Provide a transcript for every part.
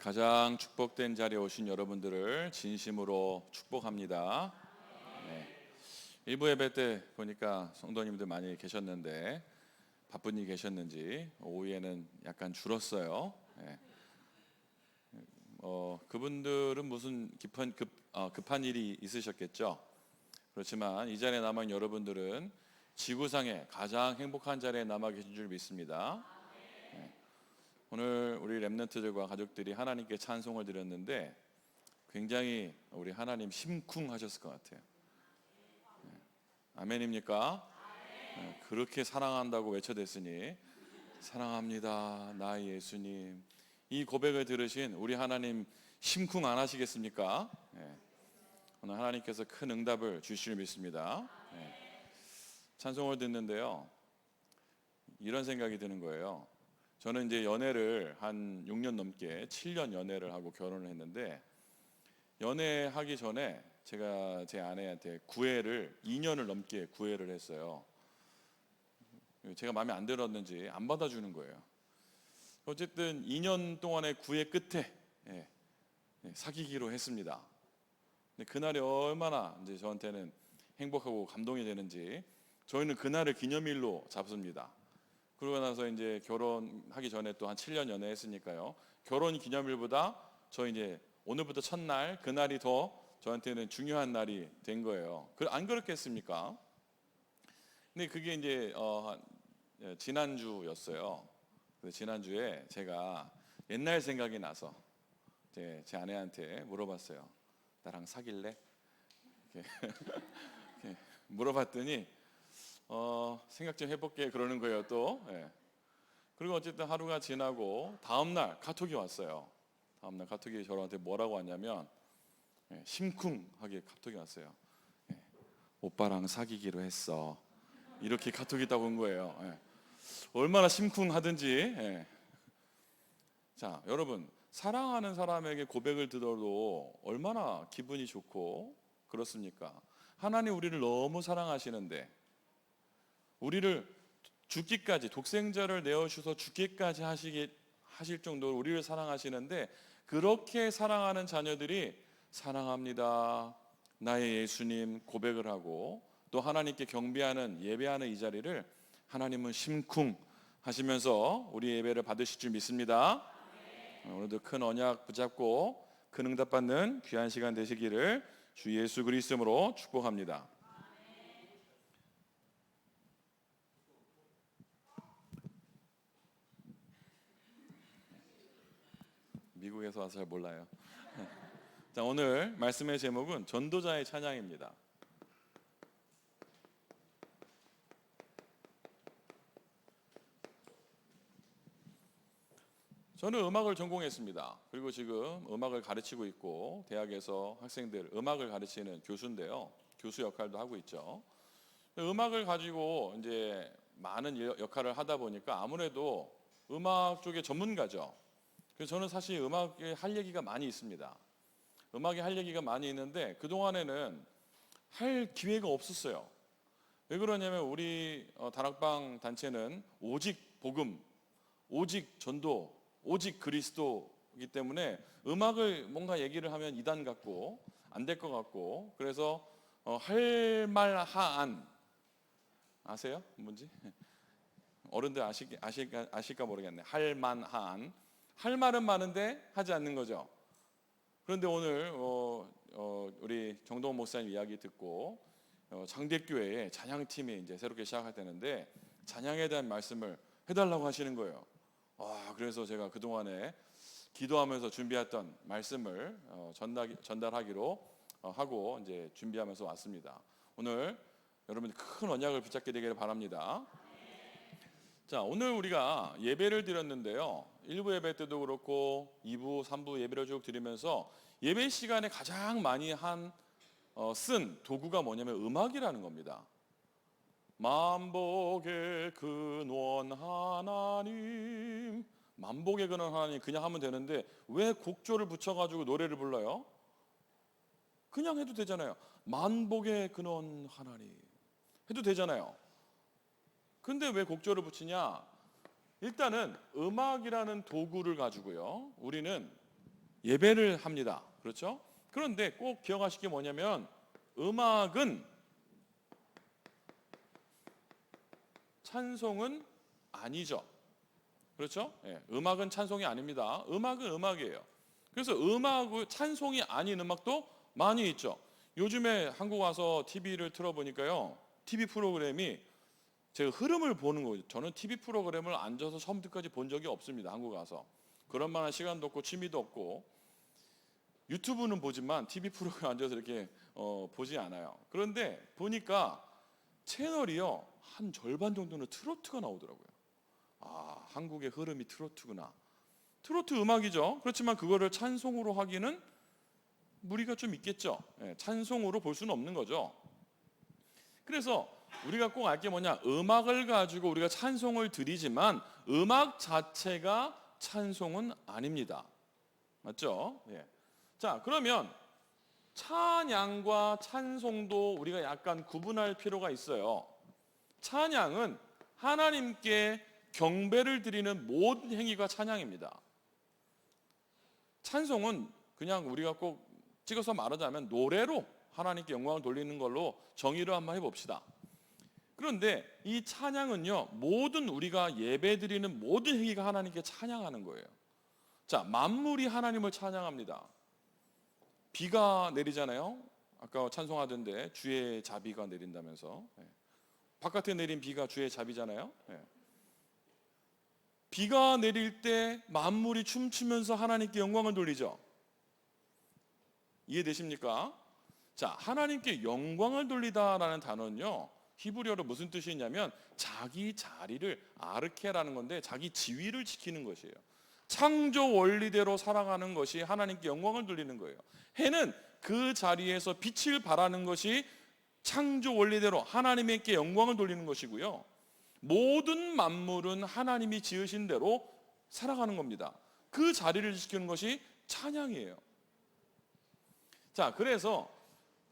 가장 축복된 자리에 오신 여러분들을 진심으로 축복합니다. 네. 일부 예배 때 보니까 성도님들 많이 계셨는데 바쁜 일 계셨는지 오후에는 약간 줄었어요. 네. 그분들은 무슨 급한 일이 있으셨겠죠. 그렇지만 이 자리에 남은 여러분들은 지구상에 가장 행복한 자리에 남아 계신 줄 믿습니다. 오늘 우리 렘넌트들과 가족들이 하나님께 찬송을 드렸는데 굉장히 우리 하나님 심쿵하셨을 것 같아요. 아멘입니까? 그렇게 사랑한다고 외쳐댔으니 사랑합니다 나의 예수님, 이 고백을 들으신 우리 하나님 심쿵 안 하시겠습니까? 오늘 하나님께서 큰 응답을 주실 믿습니다. 찬송을 듣는데요, 이런 생각이 드는 거예요. 저는 이제 연애를 한 6년 넘게 7년 연애를 하고 결혼을 했는데, 연애하기 전에 제가 제 아내한테 구애를 2년을 넘게 구애를 했어요. 제가 마음에 안 들었는지 안 받아주는 거예요. 어쨌든 2년 동안의 구애 끝에 사귀기로 했습니다. 근데 그날이 얼마나 이제 저한테는 행복하고 감동이 되는지 저희는 그날을 기념일로 잡습니다. 그러고 나서 이제 결혼하기 전에 또 한 7년 연애했으니까요, 결혼 기념일보다 저희 이제 오늘부터 첫날, 그날이 더 저한테는 중요한 날이 된 거예요. 안 그렇겠습니까? 근데 그게 이제 지난주였어요. 지난주에 제가 옛날 생각이 나서 제 아내한테 물어봤어요. 나랑 사귈래? 이렇게 이렇게 물어봤더니 생각 좀 해볼게 그러는 거예요 또. 그리고 어쨌든 하루가 지나고 다음날 카톡이 왔어요. 다음날 카톡이 저한테 뭐라고 왔냐면 심쿵하게 카톡이 왔어요. 오빠랑 사귀기로 했어, 이렇게 카톡이 딱 온 거예요. 얼마나 심쿵하든지. 자, 여러분, 사랑하는 사람에게 고백을 들어도 얼마나 기분이 좋고 그렇습니까? 하나님 우리를 너무 사랑하시는데, 우리를 죽기까지, 독생자를 내어주셔서 죽기까지 하실 정도로 우리를 사랑하시는데, 그렇게 사랑하는 자녀들이 사랑합니다 나의 예수님 고백을 하고 또 하나님께 경배하는, 예배하는 이 자리를 하나님은 심쿵 하시면서 우리 예배를 받으실 줄 믿습니다. 오늘도 큰 언약 붙잡고 큰 응답 받는 귀한 시간 되시기를 주 예수 그리스도로 축복합니다. 미국에서 와서 잘 몰라요. 자, 오늘 말씀의 제목은 전도자의 찬양입니다. 저는 음악을 전공했습니다. 그리고 지금 음악을 가르치고 있고 대학에서 학생들 음악을 가르치는 교수인데요, 교수 역할도 하고 있죠. 음악을 가지고 이제 많은 역할을 하다 보니까 아무래도 음악 쪽의 전문가죠. 그래서 저는 사실 음악에 할 얘기가 많이 있습니다. 음악에 할 얘기가 많이 있는데 그동안에는 할 기회가 없었어요. 왜 그러냐면 우리 다락방 단체는 오직 복음, 오직 전도, 오직 그리스도이기 때문에 음악을 뭔가 얘기를 하면 이단 같고 안 될 것 같고, 그래서 할말하안 아세요? 뭔지? 어른들 아실까 모르겠네. 할만한, 할 말은 많은데 하지 않는 거죠. 그런데 오늘 우리 정동원 목사님 이야기 듣고 장대교회에 찬양팀이 이제 새롭게 시작할 때는데 찬양에 대한 말씀을 해달라고 하시는 거예요. 그래서 제가 그동안에 기도하면서 준비했던 말씀을 전달하기로 하고 이제 준비하면서 왔습니다. 오늘 여러분들 큰 언약을 붙잡게 되기를 바랍니다. 자, 오늘 우리가 예배를 드렸는데요, 1부 예배 때도 그렇고 2부, 3부 예배를 쭉 드리면서 예배 시간에 가장 많이 쓴 도구가 뭐냐면 음악이라는 겁니다. 만복의 근원 하나님, 만복의 근원 하나님 그냥 하면 되는데 왜 곡조를 붙여가지고 노래를 불러요? 그냥 해도 되잖아요. 만복의 근원 하나님 해도 되잖아요. 근데 왜 곡조를 붙이냐? 일단은 음악이라는 도구를 가지고요, 우리는 예배를 합니다. 그렇죠? 그런데 꼭 기억하실 게 뭐냐면 음악은 찬송은 아니죠. 그렇죠? 음악은 찬송이 아닙니다. 음악은 음악이에요. 그래서 찬송이 아닌 음악도 많이 있죠. 요즘에 한국 와서 TV를 틀어보니까요, TV 프로그램이 제가 흐름을 보는 거죠. 저는 TV 프로그램을 앉아서 처음부터까지 본 적이 없습니다. 한국 와서. 그런 만한 시간도 없고 취미도 없고, 유튜브는 보지만 TV 프로그램 앉아서 이렇게 보지 않아요. 그런데 보니까 채널이요, 한 절반 정도는 트로트가 나오더라고요. 아, 한국의 흐름이 트로트구나. 트로트 음악이죠. 그렇지만 그거를 찬송으로 하기는 무리가 좀 있겠죠. 찬송으로 볼 수는 없는 거죠. 그래서 우리가 꼭 알 게 뭐냐, 음악을 가지고 우리가 찬송을 드리지만 음악 자체가 찬송은 아닙니다. 맞죠? 자, 그러면 찬양과 찬송도 우리가 약간 구분할 필요가 있어요. 찬양은 하나님께 경배를 드리는 모든 행위가 찬양입니다. 찬송은 그냥 우리가 꼭 찍어서 말하자면 노래로 하나님께 영광을 돌리는 걸로 정의를 한번 해봅시다. 그런데 이 찬양은요, 모든 우리가 예배드리는 모든 행위가 하나님께 찬양하는 거예요. 자, 만물이 하나님을 찬양합니다. 비가 내리잖아요. 아까 찬송하던데 주의 자비가 내린다면서. 바깥에 내린 비가 주의 자비잖아요. 비가 내릴 때 만물이 춤추면서 하나님께 영광을 돌리죠. 이해되십니까? 자, 하나님께 영광을 돌리다라는 단어는요, 히브리어로 무슨 뜻이 있냐면 자기 자리를 아르케라는 건데 자기 지위를 지키는 것이에요. 창조 원리대로 살아가는 것이 하나님께 영광을 돌리는 거예요. 해는 그 자리에서 빛을 발하는 것이 창조 원리대로 하나님께 영광을 돌리는 것이고요. 모든 만물은 하나님이 지으신 대로 살아가는 겁니다. 그 자리를 지키는 것이 찬양이에요. 자, 그래서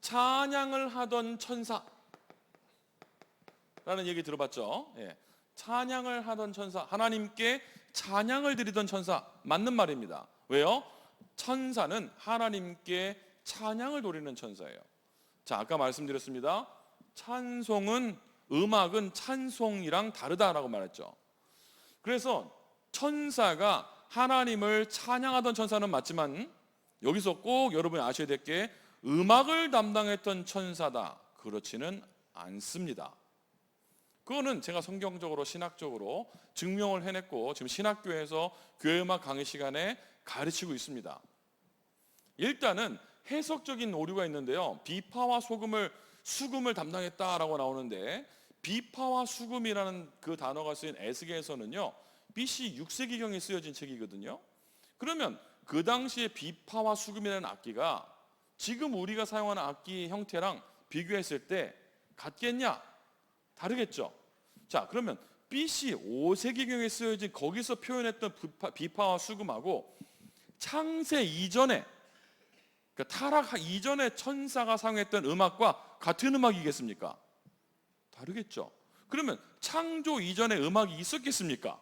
찬양을 하던 천사라는 얘기 들어봤죠? 찬양을 하던 천사, 하나님께 찬양을 드리던 천사, 맞는 말입니다. 왜요? 천사는 하나님께 찬양을 돌리는 천사예요. 자, 아까 말씀드렸습니다. 음악은 찬송이랑 다르다라고 말했죠. 그래서 천사가 하나님을 찬양하던 천사는 맞지만 여기서 꼭 여러분이 아셔야 될 게 음악을 담당했던 천사다, 그렇지는 않습니다. 그거는 제가 성경적으로 신학적으로 증명을 해냈고 지금 신학교에서 교회음악 강의 시간에 가르치고 있습니다. 일단은 해석적인 오류가 있는데요, 비파와 수금을 담당했다라고 나오는데, 비파와 수금이라는 그 단어가 쓰인 에스겔서는요 BC 6세기경에 쓰여진 책이거든요. 그러면 그 당시에 비파와 수금이라는 악기가 지금 우리가 사용하는 악기 형태랑 비교했을 때 같겠냐? 다르겠죠. 자, 그러면 BC 5세기경에 쓰여진 거기서 표현했던 비파와 수금하고 창세 이전에, 그러니까 타락 이전에 천사가 사용했던 음악과 같은 음악이겠습니까? 다르겠죠. 그러면 창조 이전에 음악이 있었겠습니까?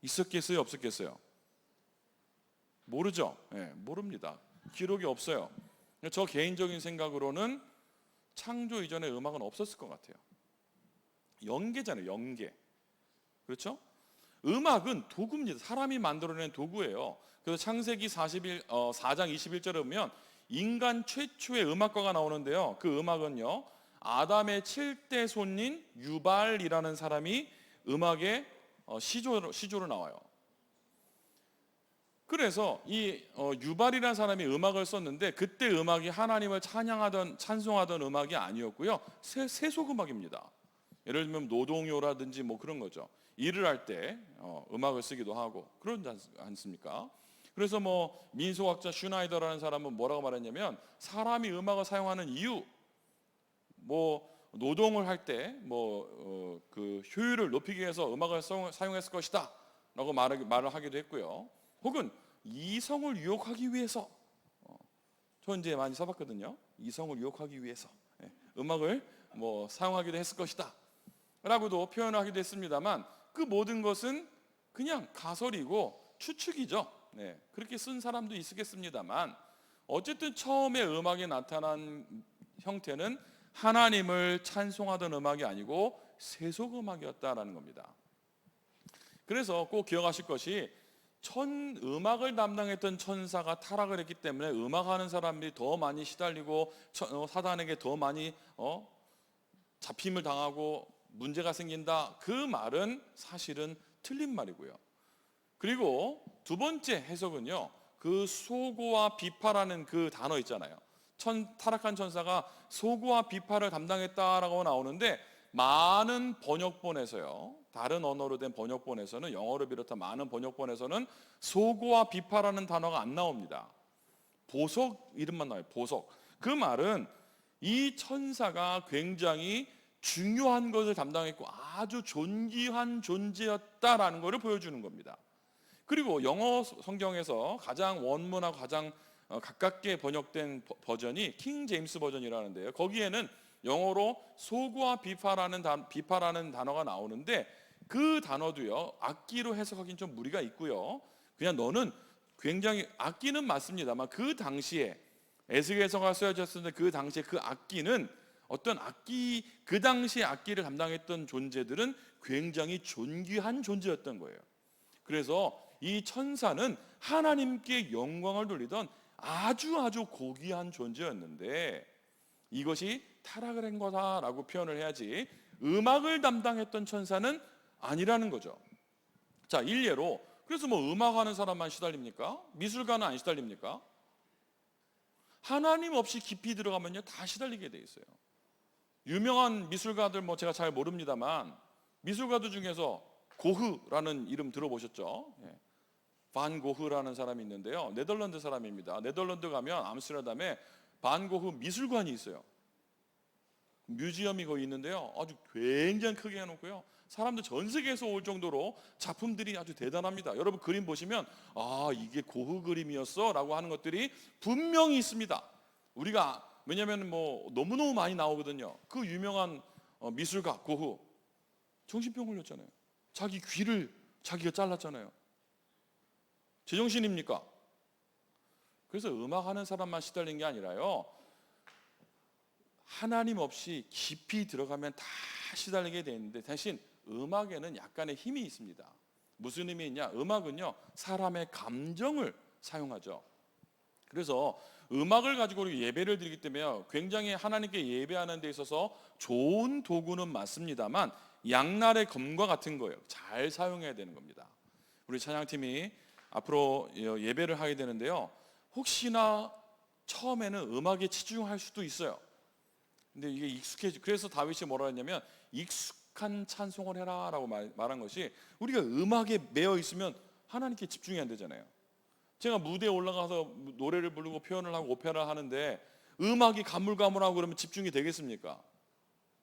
있었겠어요? 없었겠어요? 모르죠. 모릅니다. 기록이 없어요. 저 개인적인 생각으로는 창조 이전에 음악은 없었을 것 같아요. 연계잖아요, 연계. 그렇죠? 음악은 도구입니다. 사람이 만들어낸 도구예요. 그래서 창세기 4장 21절에 보면 인간 최초의 음악가가 나오는데요, 그 음악은요 아담의 7대 손인 유발이라는 사람이 음악의 시조로 나와요. 그래서 이 유발이라는 사람이 음악을 썼는데 그때 음악이 하나님을 찬송하던 음악이 아니었고요, 세속음악입니다. 예를 들면 노동요라든지 뭐 그런 거죠. 일을 할 때 음악을 쓰기도 하고 그러지 않습니까? 그래서 뭐 민속학자 슈나이더라는 사람은 뭐라고 말했냐면, 사람이 음악을 사용하는 이유, 뭐 노동을 할 때 뭐 그 효율을 높이기 위해서 음악을 사용했을 것이다 라고 말을 하기도 했고요. 혹은 이성을 유혹하기 위해서, 저 이제 많이 써봤거든요. 이성을 유혹하기 위해서 음악을 뭐 사용하기도 했을 것이다 라고도 표현하기도 했습니다만, 그 모든 것은 그냥 가설이고 추측이죠. 그렇게 쓴 사람도 있겠습니다만 어쨌든 처음에 음악에 나타난 형태는 하나님을 찬송하던 음악이 아니고 세속 음악이었다라는 겁니다. 그래서 꼭 기억하실 것이 음악을 담당했던 천사가 타락을 했기 때문에 음악하는 사람들이 더 많이 시달리고 사단에게 더 많이 잡힘을 당하고 문제가 생긴다, 그 말은 사실은 틀린 말이고요. 그리고 두 번째 해석은요, 그 소고와 비파라는 그 단어 있잖아요. 타락한 천사가 소고와 비파를 담당했다라고 나오는데 많은 번역본에서요, 다른 언어로 된 번역본에서는, 영어를 비롯한 많은 번역본에서는 소고와 비파라는 단어가 안 나옵니다. 보석 이름만 나와요. 보석. 그 말은 이 천사가 굉장히 중요한 것을 담당했고 아주 존귀한 존재였다라는 것을 보여주는 겁니다. 그리고 영어 성경에서 가장 원문하고 가장 가깝게 번역된 버전이 킹 제임스 버전이라는데요, 거기에는 영어로 소고와 비파라는 단어가 나오는데 그 단어도요, 악기로 해석하기는 좀 무리가 있고요. 그냥 너는 굉장히, 악기는 맞습니다만 그 당시에 에스겔서가 쓰여졌을 때 그 당시에 그 악기는 어떤 악기, 그 당시에 악기를 담당했던 존재들은 굉장히 존귀한 존재였던 거예요. 그래서 이 천사는 하나님께 영광을 돌리던 아주 고귀한 존재였는데 이것이 타락을 한 거다라고 표현을 해야지 음악을 담당했던 천사는 아니라는 거죠. 자, 일례로, 그래서 뭐 음악하는 사람만 시달립니까? 미술가는 안 시달립니까? 하나님 없이 깊이 들어가면요 다 시달리게 돼 있어요. 유명한 미술가들 뭐 제가 잘 모릅니다만 미술가들 중에서 고흐라는 이름 들어보셨죠? 반 고흐라는 사람이 있는데요, 네덜란드 사람입니다. 네덜란드 가면 암스테르담에 반 고흐 미술관이 있어요. 뮤지엄이 거기 있는데요, 아주 굉장히 크게 해놓고요, 사람들 전 세계에서 올 정도로 작품들이 아주 대단합니다. 여러분 그림 보시면 아, 이게 고흐 그림이었어 라고 하는 것들이 분명히 있습니다. 우리가 왜냐하면 뭐 너무너무 많이 나오거든요. 그 유명한 미술가 고흐 정신병 걸렸잖아요. 자기 귀를 자기가 잘랐잖아요. 제정신입니까? 그래서 음악하는 사람만 시달린 게 아니라요, 하나님 없이 깊이 들어가면 다 시달리게 되는데 대신 음악에는 약간의 힘이 있습니다. 무슨 힘이 있냐? 음악은요 사람의 감정을 사용하죠. 그래서 음악을 가지고 우리 예배를 드리기 때문에 굉장히 하나님께 예배하는 데 있어서 좋은 도구는 맞습니다만 양날의 검과 같은 거예요. 잘 사용해야 되는 겁니다. 우리 찬양팀이 앞으로 예배를 하게 되는데요, 혹시나 처음에는 음악에 치중할 수도 있어요. 근데 이게 그래서 다윗이 뭐라 했냐면 익숙한 찬송을 해라 라고 말한 것이, 우리가 음악에 매여 있으면 하나님께 집중이 안 되잖아요. 제가 무대에 올라가서 노래를 부르고 표현을 하고 오페라를 하는데 음악이 가물가물하고 그러면 집중이 되겠습니까?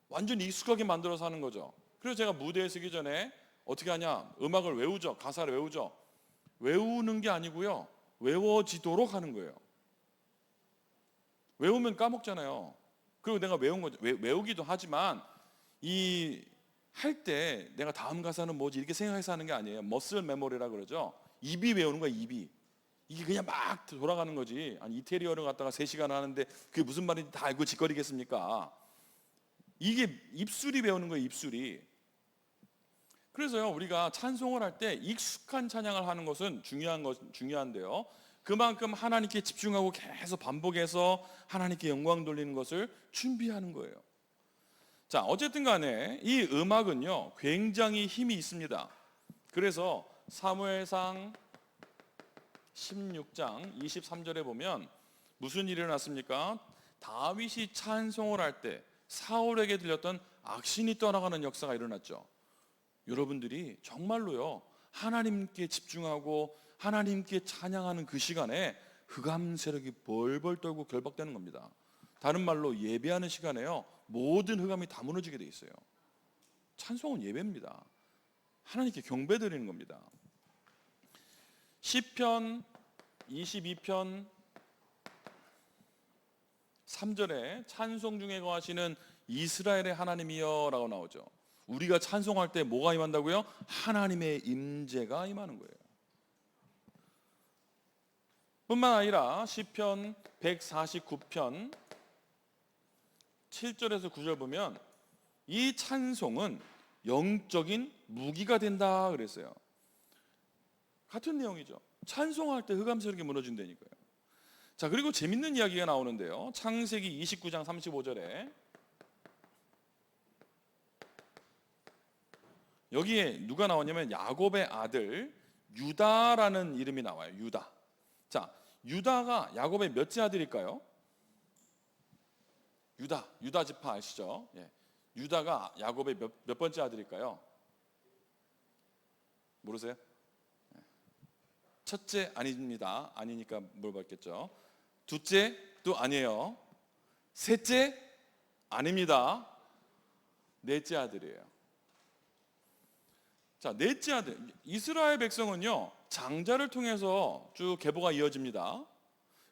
완전히 익숙하게 만들어서 하는 거죠. 그래서 제가 무대에 서기 전에 어떻게 하냐, 음악을 외우죠. 가사를 외우죠. 외우는 게 아니고요, 외워지도록 하는 거예요. 외우면 까먹잖아요. 그리고 내가 외운 거죠. 외우기도 하지만 할 때 내가 다음 가사는 뭐지 이렇게 생각해서 하는 게 아니에요. 머슬 메모리라 그러죠. 입이 외우는 거야, 입이. 이게 그냥 막 돌아가는 거지. 아니 이태리어를 갖다가 3시간 하는데 그게 무슨 말인지 다 알고 짓거리겠습니까? 이게 입술이 배우는 거예요, 입술이. 그래서요, 우리가 찬송을 할 때 익숙한 찬양을 하는 것은 중요한데요, 그만큼 하나님께 집중하고 계속 반복해서 하나님께 영광 돌리는 것을 준비하는 거예요. 자, 어쨌든 간에 이 음악은요 굉장히 힘이 있습니다. 그래서 사무엘상 16장 23절에 보면 무슨 일이 일어났습니까? 다윗이 찬송을 할 때 사울에게 들렸던 악신이 떠나가는 역사가 일어났죠. 여러분들이 정말로요 하나님께 집중하고 하나님께 찬양하는 그 시간에 흑암 세력이 벌벌 떨고 결박되는 겁니다. 다른 말로 예배하는 시간에요 모든 흑암이 다 무너지게 돼 있어요. 찬송은 예배입니다. 하나님께 경배 드리는 겁니다. 시편 22편 3절에 찬송 중에 거하시는 이스라엘의 하나님이여 라고 나오죠. 우리가 찬송할 때 뭐가 임한다고요? 하나님의 임재가 임하는 거예요. 뿐만 아니라 시편 149편 7절에서 9절 보면 이 찬송은 영적인 무기가 된다 그랬어요. 같은 내용이죠. 찬송할 때 흑암스럽게 무너진다니까요. 자, 그리고 재밌는 이야기가 나오는데요. 창세기 29장 35절에 여기에 누가 나오냐면 야곱의 아들 유다라는 이름이 나와요. 유다. 자, 유다가 야곱의 몇째 아들일까요? 유다 지파 아시죠? 예. 유다가 야곱의 몇 번째 아들일까요? 모르세요? 첫째 아닙니다. 아니니까 물어봤겠죠. 둘째도 아니에요. 셋째 아닙니다. 넷째 아들이에요. 자, 넷째 아들. 이스라엘 백성은요, 장자를 통해서 쭉 계보가 이어집니다.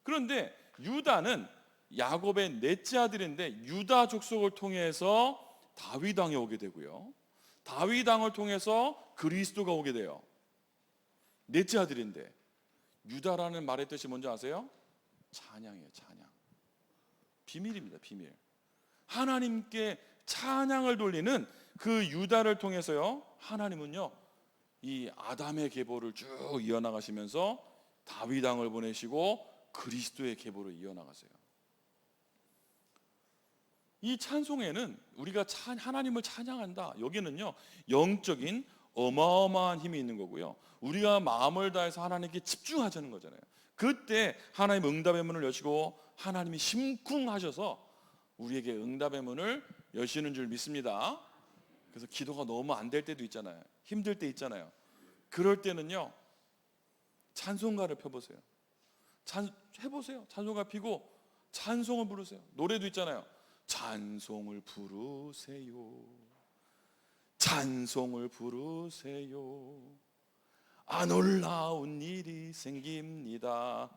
그런데 유다는 야곱의 넷째 아들인데 유다 족속을 통해서 다윗 왕이 오게 되고요. 다윗 왕을 통해서 그리스도가 오게 돼요. 넷째 아들인데 유다라는 말의 뜻이 뭔지 아세요? 찬양이에요. 찬양. 비밀입니다. 비밀. 하나님께 찬양을 돌리는 그 유다를 통해서요, 하나님은요 이 아담의 계보를 쭉 이어나가시면서 다윗 왕을 보내시고 그리스도의 계보를 이어나가세요. 이 찬송에는 우리가 하나님을 찬양한다, 여기는요 영적인 어마어마한 힘이 있는 거고요, 우리가 마음을 다해서 하나님께 집중하자는 거잖아요. 그때 하나님 응답의 문을 여시고 하나님이 심쿵하셔서 우리에게 응답의 문을 여시는 줄 믿습니다. 그래서 기도가 너무 안 될 때도 있잖아요. 힘들 때 있잖아요. 그럴 때는요 찬송가를 펴보세요. 해보세요. 찬송가 피고 찬송을 부르세요. 노래도 있잖아요. 찬송을 부르세요. 찬송을 부르세요. 아, 놀라운 일이 생깁니다.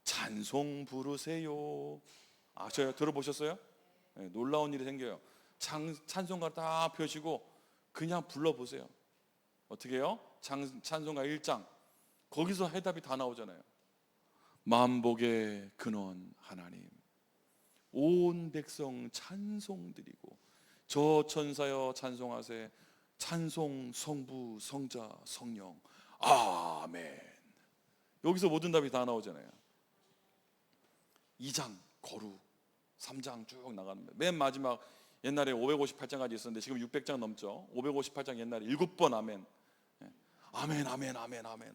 찬송 부르세요. 아, 제가 들어보셨어요? 네, 놀라운 일이 생겨요. 찬송가 딱 펴시고 그냥 불러보세요. 어떻게 해요? 찬송가 1장 거기서 해답이 다 나오잖아요. 만복의 근원 하나님, 온 백성 찬송드리고 저 천사여 찬송하세, 찬송 성부 성자 성령 아멘. 여기서 모든 답이 다 나오잖아요. 2장 거룩, 3장 쭉 나가는 거예요. 맨 마지막 옛날에 558장까지 있었는데 지금 600장 넘죠. 558장 옛날에 7번 아멘. 아멘 아멘 아멘 아멘.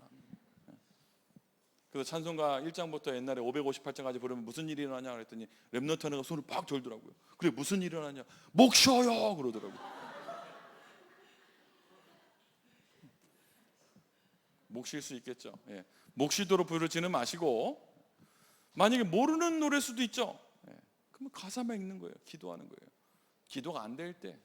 그래서 찬송가 1장부터 옛날에 558장까지 부르면 무슨 일이 일어나냐 그랬더니 랩넌트 하나가 손을 팍 절더라고요. 그래, 무슨 일이 일어나냐? 목 쉬어요 그러더라고요. 목 쉴 수 있겠죠. 예. 목 쉬도록 부르지는 마시고, 만약에 모르는 노래일 수도 있죠. 예. 그러면 가사만 읽는 거예요. 기도하는 거예요. 기도가 안 될 때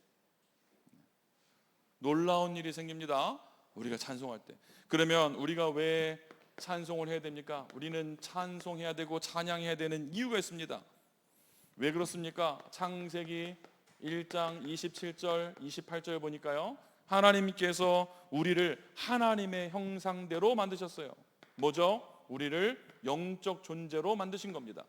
놀라운 일이 생깁니다. 우리가 찬송할 때. 그러면 우리가 왜 찬송을 해야 됩니까? 우리는 찬송해야 되고 찬양해야 되는 이유가 있습니다. 왜 그렇습니까? 창세기 1장 27절 28절 보니까요, 하나님께서 우리를 하나님의 형상대로 만드셨어요. 뭐죠? 우리를 영적 존재로 만드신 겁니다.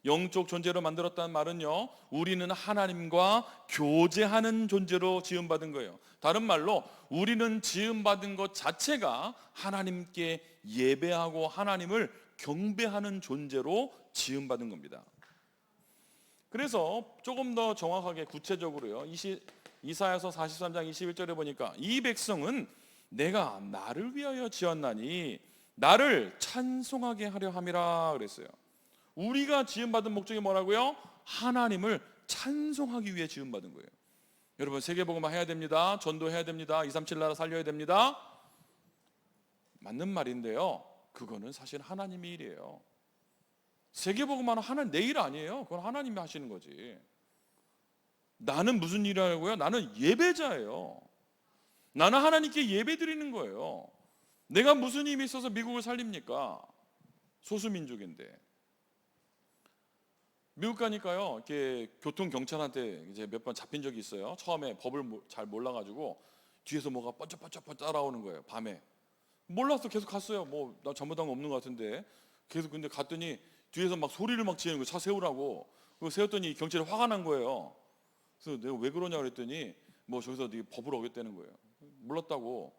영적 존재로 만들었다는 말은요, 우리는 하나님과 교제하는 존재로 지음받은 거예요. 다른 말로 우리는 지음받은 것 자체가 하나님께 예배하고 하나님을 경배하는 존재로 지음받은 겁니다. 그래서 조금 더 정확하게 구체적으로요, 이사야서 43장 21절에 보니까 이 백성은 내가 나를 위하여 지었나니 나를 찬송하게 하려 함이라 그랬어요. 우리가 지음받은 목적이 뭐라고요? 하나님을 찬송하기 위해 지음받은 거예요. 여러분, 세계복음화 해야 됩니다. 전도해야 됩니다. 237 나라 살려야 됩니다. 맞는 말인데요, 그거는 사실 하나님의 일이에요. 세계복음화는 하나님 내 일 아니에요. 그건 하나님이 하시는 거지. 나는 무슨 일을 하고요? 나는 예배자예요. 나는 하나님께 예배 드리는 거예요. 내가 무슨 힘이 있어서 미국을 살립니까? 소수민족인데. 미국 가니까요, 이렇게 교통 경찰한테 이제 몇 번 잡힌 적이 있어요. 처음에 법을 잘 몰라가지고 뒤에서 뭐가 번쩍번쩍 따라오는 거예요, 밤에. 몰랐어. 계속 갔어요. 뭐 나 잘못한 거 없는 것 같은데 계속. 근데 갔더니 뒤에서 막 소리를 막 지르는 거예요. 차 세우라고. 그거 세웠더니 경찰이 화가 난 거예요. 그래서 내가 왜 그러냐 그랬더니 뭐 저기서 되게 법을 어겼다는 거예요. 몰랐다고.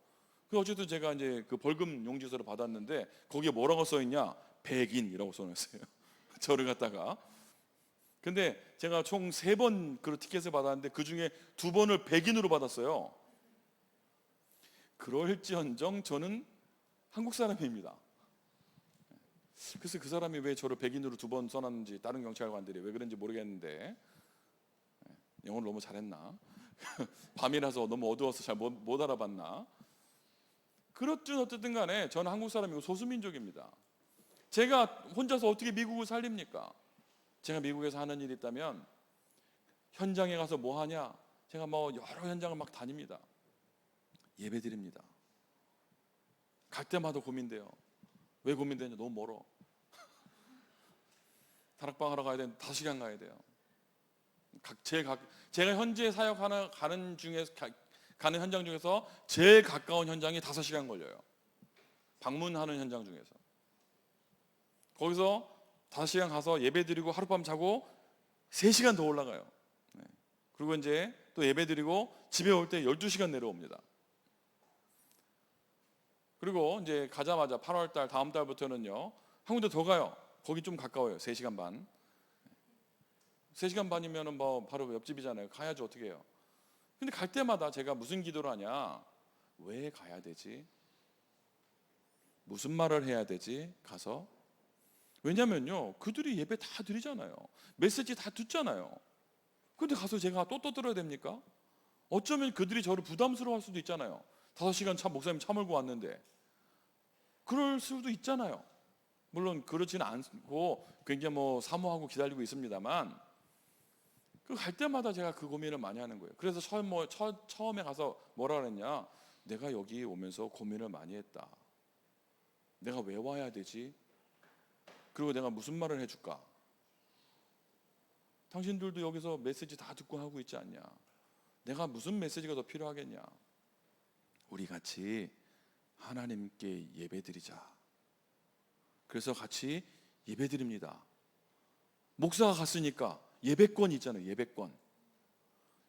그 어쨌든 제가 이제 그 벌금 용지서를 받았는데 거기에 뭐라고 써 있냐? 백인이라고 써놨어요. 저를 갖다가. 근데 제가 총 3번 그 티켓을 받았는데 그 중에 2번을 백인으로 받았어요. 그럴지언정 저는 한국 사람입니다. 그래서 그 사람이 왜 저를 백인으로 2번 써놨는지 다른 경찰관들이 왜 그런지 모르겠는데, 영어를 너무 잘했나? 밤이라서 너무 어두워서 잘 못 알아봤나? 그렇든 어쨌든 간에 저는 한국 사람이고 소수민족입니다. 제가 혼자서 어떻게 미국을 살립니까? 제가 미국에서 하는 일이 있다면 현장에 가서 뭐 하냐? 제가 뭐 여러 현장을 막 다닙니다. 예배 드립니다. 갈 때마다 고민돼요. 왜 고민되냐? 너무 멀어. 다락방 하러 가야 되는데 5시간 가야 돼요. 제가 현재 사역하는 가는 현장 중에서 제일 가까운 현장이 5시간 걸려요. 방문하는 현장 중에서. 거기서 5시간 가서 예배 드리고 하룻밤 자고 3시간 더 올라가요. 그리고 이제 또 예배 드리고 집에 올 때 12시간 내려옵니다. 그리고 이제 가자마자 8월 달 다음 달부터는요, 한 군데 더 가요. 거기 좀 가까워요. 3시간 반. 3시간 반이면은 뭐 바로 옆집이잖아요. 가야죠. 어떻게 해요? 근데 갈 때마다 제가 무슨 기도를 하냐? 왜 가야 되지? 무슨 말을 해야 되지? 가서. 왜냐면요, 그들이 예배 다 드리잖아요. 메시지 다 듣잖아요. 근데 가서 제가 또 떠들어야 됩니까? 어쩌면 그들이 저를 부담스러워할 수도 있잖아요. 5시간 차 목사님 차 몰고 왔는데. 그럴 수도 있잖아요. 물론 그렇지는 않고 굉장히 뭐 사모하고 기다리고 있습니다만, 그 갈 때마다 제가 그 고민을 많이 하는 거예요. 그래서 처음에 가서 뭐라 그랬냐? 내가 여기 오면서 고민을 많이 했다. 내가 왜 와야 되지? 그리고 내가 무슨 말을 해줄까? 당신들도 여기서 메시지 다 듣고 하고 있지 않냐? 내가 무슨 메시지가 더 필요하겠냐? 우리 같이 하나님께 예배드리자. 그래서 같이 예배드립니다. 목사가 갔으니까 예배권이 있잖아요. 예배권.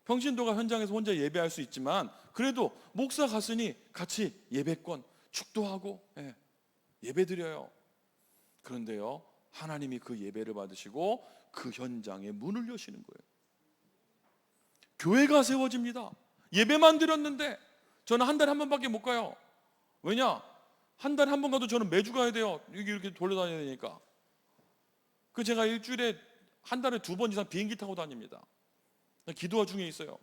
평신도가 현장에서 혼자 예배할 수 있지만 그래도 목사 갔으니 같이 예배권, 축도하고 예배드려요. 그런데요, 하나님이 그 예배를 받으시고 그 현장에 문을 여시는 거예요. 교회가 세워집니다. 예배만 드렸는데 저는 한 달에 한 번밖에 못 가요. 왜냐? 한 달에 한 번 가도 저는 매주 가야 돼요. 이렇게 돌려다녀야 되니까. 그 제가 일주일에 한 달에 2번 이상 비행기 타고 다닙니다. 기도 중에 있어요.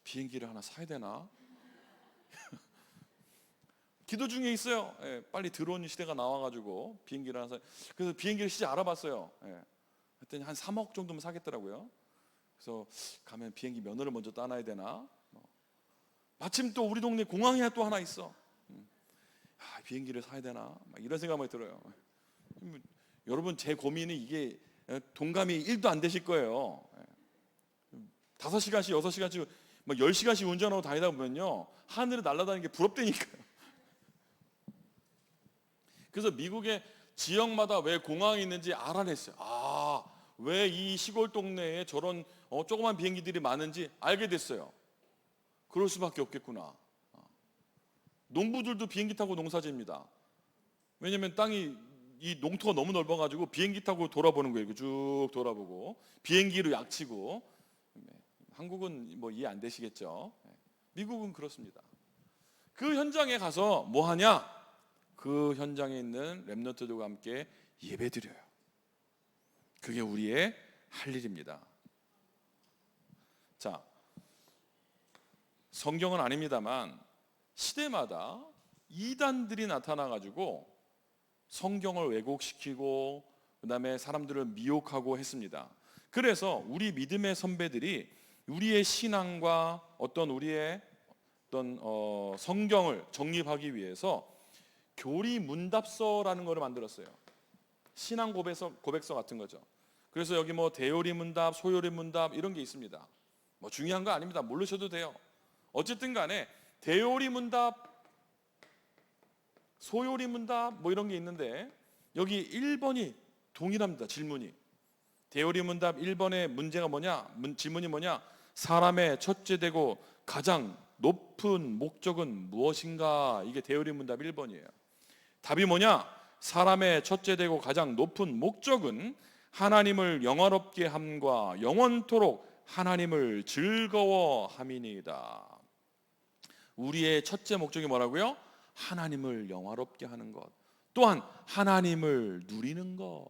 비행기를 하나 사야 되나? 기도 중에 있어요. 빨리 드론 시대가 나와가지고 비행기를 하나 그래서 비행기를 시세 알아봤어요. 그랬더니 한 3억 정도면 사겠더라고요. 그래서 가면 비행기 면허를 먼저 따놔야 되나? 마침 또 우리 동네 공항에 또 하나 있어. 비행기를 사야 되나? 막 이런 생각이 들어요. 여러분, 제 고민이 이게 동감이 1도 안 되실 거예요. 5시간씩 6시간씩 막 10시간씩 운전하고 다니다 보면요, 하늘에 날아다니는 게 부럽다니까요. 그래서 미국의 지역마다 왜 공항이 있는지 알아냈어요. 왜 이 시골 동네에 저런 조그만 비행기들이 많은지 알게 됐어요. 그럴 수밖에 없겠구나. 농부들도 비행기 타고 농사집니다. 왜냐면 땅이 이 농토가 너무 넓어가지고 비행기 타고 돌아보는 거예요. 쭉 돌아보고 비행기로 약치고. 한국은 뭐 이해 안 되시겠죠. 미국은 그렇습니다. 그 현장에 가서 뭐 하냐? 그 현장에 있는 렘넌트들과 함께 예배드려요. 그게 우리의 할 일입니다. 자, 성경은 아닙니다만 시대마다 이단들이 나타나가지고 성경을 왜곡시키고 그다음에 사람들을 미혹하고 했습니다. 그래서 우리 믿음의 선배들이 우리의 신앙과 우리의 성경을 정립하기 위해서 교리문답서라는 것을 만들었어요. 신앙 고백서 같은 거죠. 그래서 여기 뭐 대요리 문답, 소요리 문답 이런 게 있습니다. 뭐 중요한 거 아닙니다. 모르셔도 돼요. 어쨌든 간에 대요리 문답 소요리 문답 뭐 이런 게 있는데 여기 1번이 동일합니다. 질문이. 대요리 문답 1번의 문제가 뭐냐? 질문이 뭐냐? 사람의 첫째 되고 가장 높은 목적은 무엇인가? 이게 대요리 문답 1번이에요. 답이 뭐냐? 사람의 첫째 되고 가장 높은 목적은 하나님을 영화롭게 함과 영원토록 하나님을 즐거워함이니이다. 우리의 첫째 목적이 뭐라고요? 하나님을 영화롭게 하는 것, 또한 하나님을 누리는 것.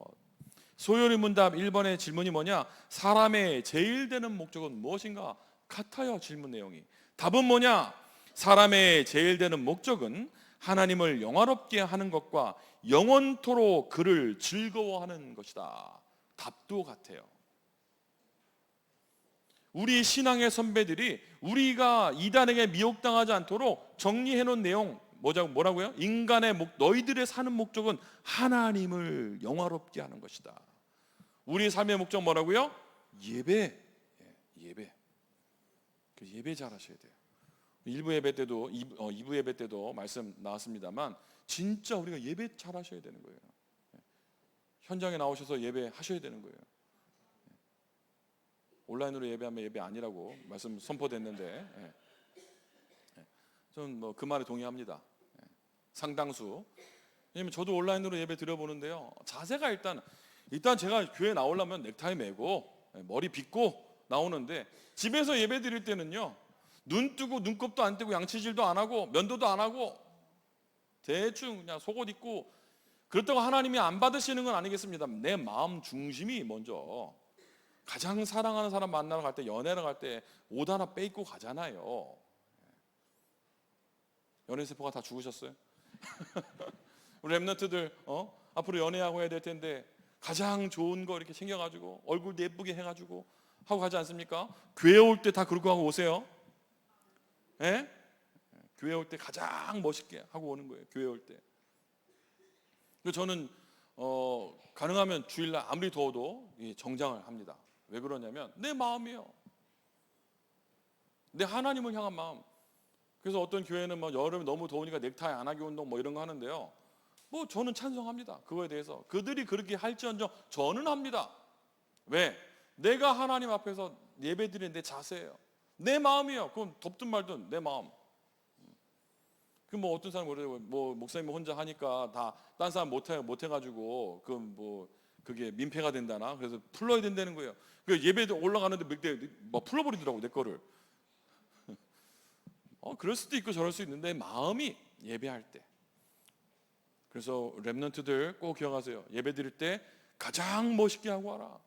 소요리 문답 1번의 질문이 뭐냐? 사람의 제일 되는 목적은 무엇인가? 같아요. 질문 내용이. 답은 뭐냐? 사람의 제일 되는 목적은 하나님을 영화롭게 하는 것과 영원토록 그를 즐거워하는 것이다. 답도 같아요. 우리 신앙의 선배들이 우리가 이단에게 미혹당하지 않도록 정리해 놓은 내용 뭐라고요? 인간의 너희들의 사는 목적은 하나님을 영화롭게 하는 것이다. 우리 삶의 목적 뭐라고요? 예배. 예배. 그 예배 잘 하셔야 돼요. 1부 예배 때도 2부 예배 때도 말씀 나왔습니다만 진짜 우리가 예배 잘 하셔야 되는 거예요. 현장에 나오셔서 예배 하셔야 되는 거예요. 온라인으로 예배하면 예배 아니라고 말씀 선포됐는데 저는 뭐 그 말에 동의합니다. 상당수. 왜냐면 저도 온라인으로 예배 드려보는데요, 자세가 일단 제가 교회 나오려면 넥타이 매고 머리 빗고 나오는데, 집에서 예배 드릴 때는요 눈 뜨고 눈곱도 안 떼고 양치질도 안 하고 면도도 안 하고 대충 그냥 속옷 입고, 그렇다고 하나님이 안 받으시는 건 아니겠습니다. 내 마음 중심이 먼저. 가장 사랑하는 사람 만나러 갈 때, 연애를 갈 때 옷 하나 빼입고 가잖아요. 연애세포가 다 죽으셨어요? 우리 랩런트들 앞으로 연애하고 해야 될 텐데 가장 좋은 거 이렇게 챙겨가지고 얼굴도 예쁘게 해가지고 하고 가지 않습니까? 교회 올 때 다 그렇게 하고 오세요. 예? 교회 올 때 가장 멋있게 하고 오는 거예요. 교회 올 때. 그래서 저는 가능하면 주일날 아무리 더워도 정장을 합니다. 왜 그러냐면 내 마음이에요. 내 하나님을 향한 마음. 그래서 어떤 교회는 뭐 여름에 너무 더우니까 넥타이 안 하기 운동 뭐 이런 거 하는데요, 뭐 저는 찬성합니다. 그거에 대해서 그들이 그렇게 할지언정 저는 합니다. 왜? 내가 하나님 앞에서 예배드리는 내 자세예요. 내 마음이에요. 그럼 덥든 말든 내 마음. 그 뭐 어떤 사람이 그래요. 뭐 목사님 혼자 하니까 다 딴 사람 못 해가지고 그게 민폐가 된다나, 그래서 풀러야 된다는 거예요. 그 예배 올라가는데 막 풀러버리더라고 내 거를. 그럴 수도 있고 저럴 수 있는데 마음이 예배할 때. 그래서 랩런트들 꼭 기억하세요. 예배 드릴 때 가장 멋있게 하고 와라.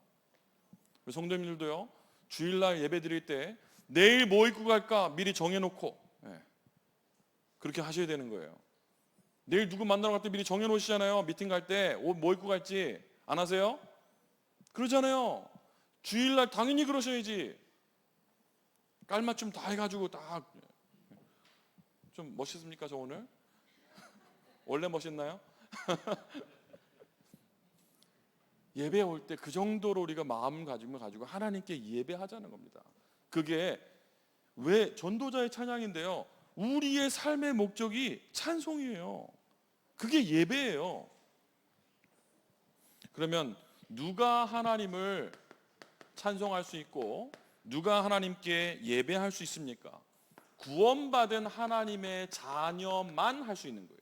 성도님들도요, 주일날 예배 드릴 때 내일 뭐 입고 갈까 미리 정해놓고 그렇게 하셔야 되는 거예요. 내일 누구 만나러 갈 때 미리 정해놓으시잖아요. 미팅 갈 때 옷 뭐 입고 갈지 안 하세요? 그러잖아요. 주일날 당연히 그러셔야지. 깔맞춤 다 해가지고 딱. 좀 멋있습니까 저 오늘? 원래 멋있나요? 예배 올 때 그 정도로 우리가 마음 가지고 하나님께 예배하자는 겁니다. 그게 왜 전도자의 찬양인데요, 우리의 삶의 목적이 찬송이에요. 그게 예배예요. 그러면 누가 하나님을 찬송할 수 있고 누가 하나님께 예배할 수 있습니까? 구원받은 하나님의 자녀만 할 수 있는 거예요.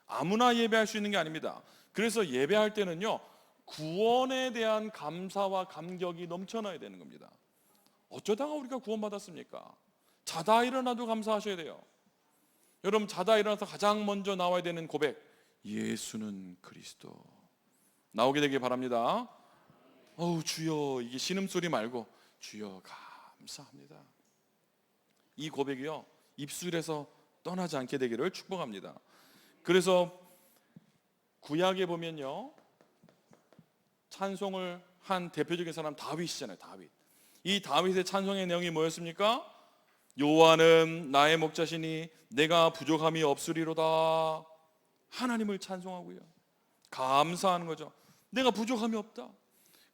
아무나 예배할 수 있는 게 아닙니다. 그래서 예배할 때는요, 구원에 대한 감사와 감격이 넘쳐나야 되는 겁니다. 어쩌다가 우리가 구원받았습니까? 자다 일어나도 감사하셔야 돼요. 여러분, 자다 일어나서 가장 먼저 나와야 되는 고백, 예수는 그리스도, 나오게 되길 바랍니다. 주여, 이게 신음소리 말고 주여 감사합니다. 이 고백이요, 입술에서 떠나지 않게 되기를 축복합니다. 그래서 구약에 보면요, 찬송을 한 대표적인 사람 다윗이잖아요. 다윗. 이 다윗의 찬송의 내용이 뭐였습니까? 여호와는 나의 목자시니 내가 부족함이 없으리로다. 하나님을 찬송하고요, 감사하는 거죠. 내가 부족함이 없다.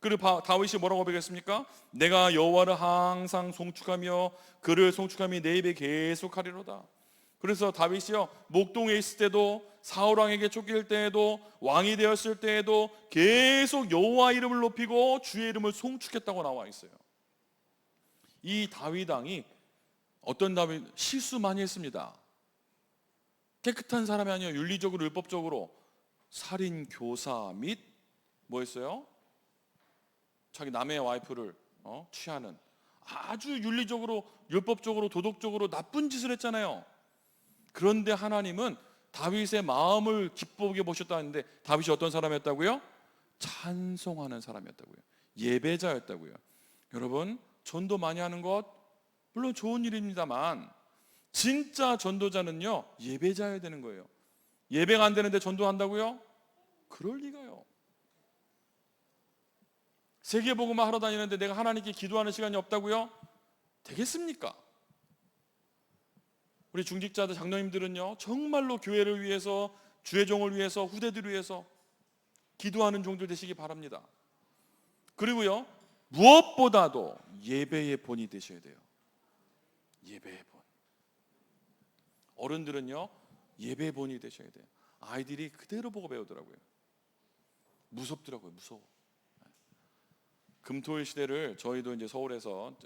그리고 다윗이 뭐라고 고백했습니까? 내가 여호와를 항상 송축하며 그를 송축함이 내 입에 계속하리로다. 그래서 다윗이요, 목동에 있을 때도, 사울 왕에게 쫓길 때에도, 왕이 되었을 때에도 계속 여호와 이름을 높이고 주의 이름을 송축했다고 나와 있어요. 이 다윗 왕이 어떤 다윗, 실수 많이 했습니다. 깨끗한 사람이 아니에요. 윤리적으로, 율법적으로 살인, 교사 및 뭐 했어요? 자기 남의 와이프를 취하는, 아주 윤리적으로, 율법적으로, 도덕적으로 나쁜 짓을 했잖아요. 그런데 하나님은 다윗의 마음을 기쁘게 보셨다는데, 다윗이 어떤 사람이었다고요? 찬송하는 사람이었다고요. 예배자였다고요. 여러분, 전도 많이 하는 것 물론 좋은 일입니다만, 진짜 전도자는요, 예배자여야 되는 거예요. 예배가 안 되는데 전도한다고요? 그럴 리가요. 세계복음화 하러 다니는데 내가 하나님께 기도하는 시간이 없다고요? 되겠습니까? 우리 중직자들, 장로님들은요, 정말로 교회를 위해서, 주의 종을 위해서, 후대들을 위해서 기도하는 종들 되시기 바랍니다. 그리고요, 무엇보다도 예배의 본이 되셔야 돼요. 예배의 본. 어른들은요, 예배의 본이 되셔야 돼요. 아이들이 그대로 보고 배우더라고요. 무섭더라고요. 무서워. 금토일 시대를 저희도 이제 서울에서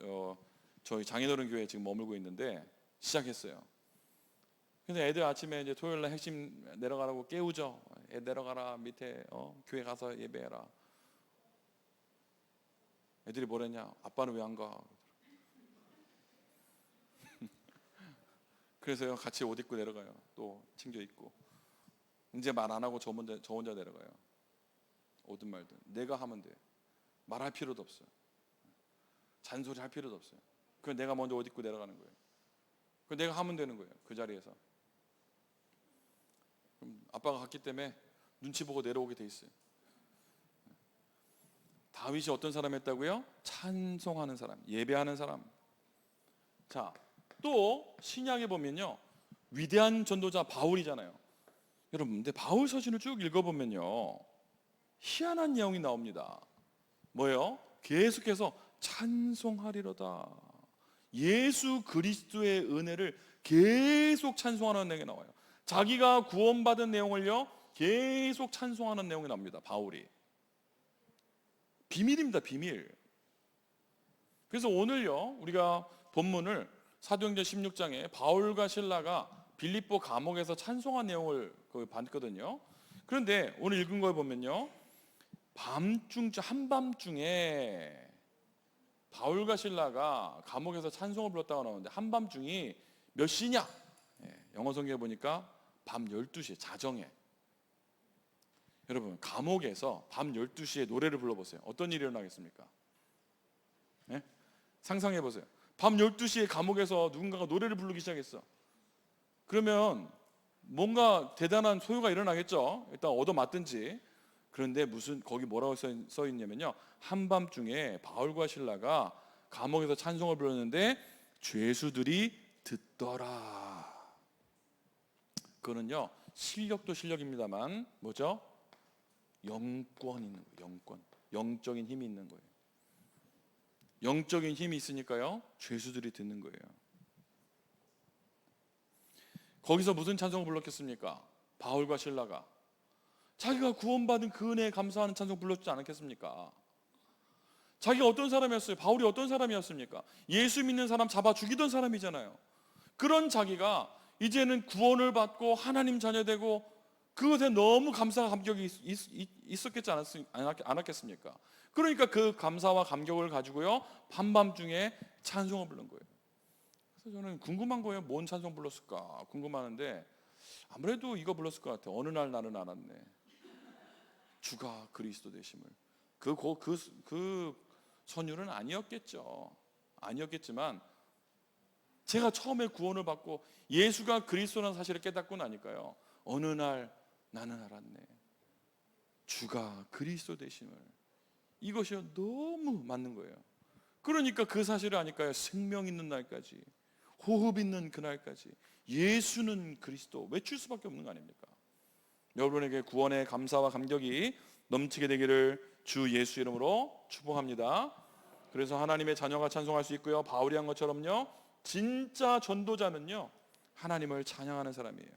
저희 장인어른 교회에 지금 머물고 있는데 시작했어요. 근데 애들 아침에 이제 토요일 날 핵심 내려가라고 깨우죠. 애 내려가라, 밑에 교회 가서 예배해라. 애들이 뭐랬냐? 아빠는 왜 안 가? 그래서요, 같이 옷 입고 내려가요. 또 챙겨 입고. 이제 말 안 하고 저 혼자 내려가요. 오든 말든 내가 하면 돼. 말할 필요도 없어요. 잔소리 할 필요도 없어요. 그건 내가 먼저 옷 입고 내려가는 거예요. 그건 내가 하면 되는 거예요. 그 자리에서. 그럼 아빠가 갔기 때문에 눈치 보고 내려오게 돼 있어요. 다윗이 어떤 사람이었다고요? 찬송하는 사람, 예배하는 사람. 자, 또 신약에 보면요, 위대한 전도자 바울이잖아요. 여러분, 근데 바울 서신을 쭉 읽어보면요, 희한한 내용이 나옵니다. 뭐예요? 계속해서 찬송하리로다. 예수 그리스도의 은혜를 계속 찬송하는 내용이 나와요. 자기가 구원받은 내용을요, 계속 찬송하는 내용이 나옵니다. 바울이. 비밀입니다. 비밀. 그래서 오늘요, 우리가 본문을 사도행전 16장에 바울과 실라가 빌립보 감옥에서 찬송한 내용을 봤거든요. 그런데 오늘 읽은 걸 보면요, 한밤중에 바울과 실라가 감옥에서 찬송을 불렀다고 나오는데, 한밤중이 몇 시냐? 영어 성경에 보니까 밤 12시에, 자정에. 여러분, 감옥에서 밤 12시에 노래를 불러보세요. 어떤 일이 일어나겠습니까? 네? 상상해 보세요. 밤 12시에 감옥에서 누군가가 노래를 부르기 시작했어. 그러면 뭔가 대단한 소요가 일어나겠죠. 일단 얻어맞든지. 그런데 거기 뭐라고 써 있냐면요, 한밤중에 바울과 실라가 감옥에서 찬송을 부르는데 죄수들이 듣더라. 그거는요, 실력도 실력입니다만 뭐죠? 영권이 있는 거예요. 영권. 영적인 힘이 있는 거예요. 영적인 힘이 있으니까요, 죄수들이 듣는 거예요. 거기서 무슨 찬송을 불렀겠습니까? 바울과 실라가 자기가 구원받은 그 은혜에 감사하는 찬송 불렀지 않았겠습니까? 자기가 어떤 사람이었어요? 바울이 어떤 사람이었습니까? 예수 믿는 사람 잡아 죽이던 사람이잖아요. 그런 자기가 이제는 구원을 받고 하나님 자녀되고 그것에 너무 감사와 감격이 있었겠지 않았겠습니까? 그러니까 그 감사와 감격을 가지고요, 한밤중에 찬송을 부른 거예요. 그래서 저는 궁금한 거예요. 뭔 찬송 불렀을까 궁금하는데, 아무래도 이거 불렀을 것 같아요. 어느 날 나는 알았네, 주가 그리스도 되심을. 그 선율은 아니었겠지만 제가 처음에 구원을 받고 예수가 그리스도라는 사실을 깨닫고 나니까요, 어느 날 나는 알았네, 주가 그리스도 되심을. 이것이 너무 맞는 거예요. 그러니까 그 사실을 아니까요, 생명 있는 날까지, 호흡 있는 그날까지 예수는 그리스도 외칠 수밖에 없는 거 아닙니까? 여러분에게 구원의 감사와 감격이 넘치게 되기를 주 예수 이름으로 축복합니다. 그래서 하나님의 자녀가 찬송할 수 있고요, 바울이 한 것처럼요, 진짜 전도자는요, 하나님을 찬양하는 사람이에요.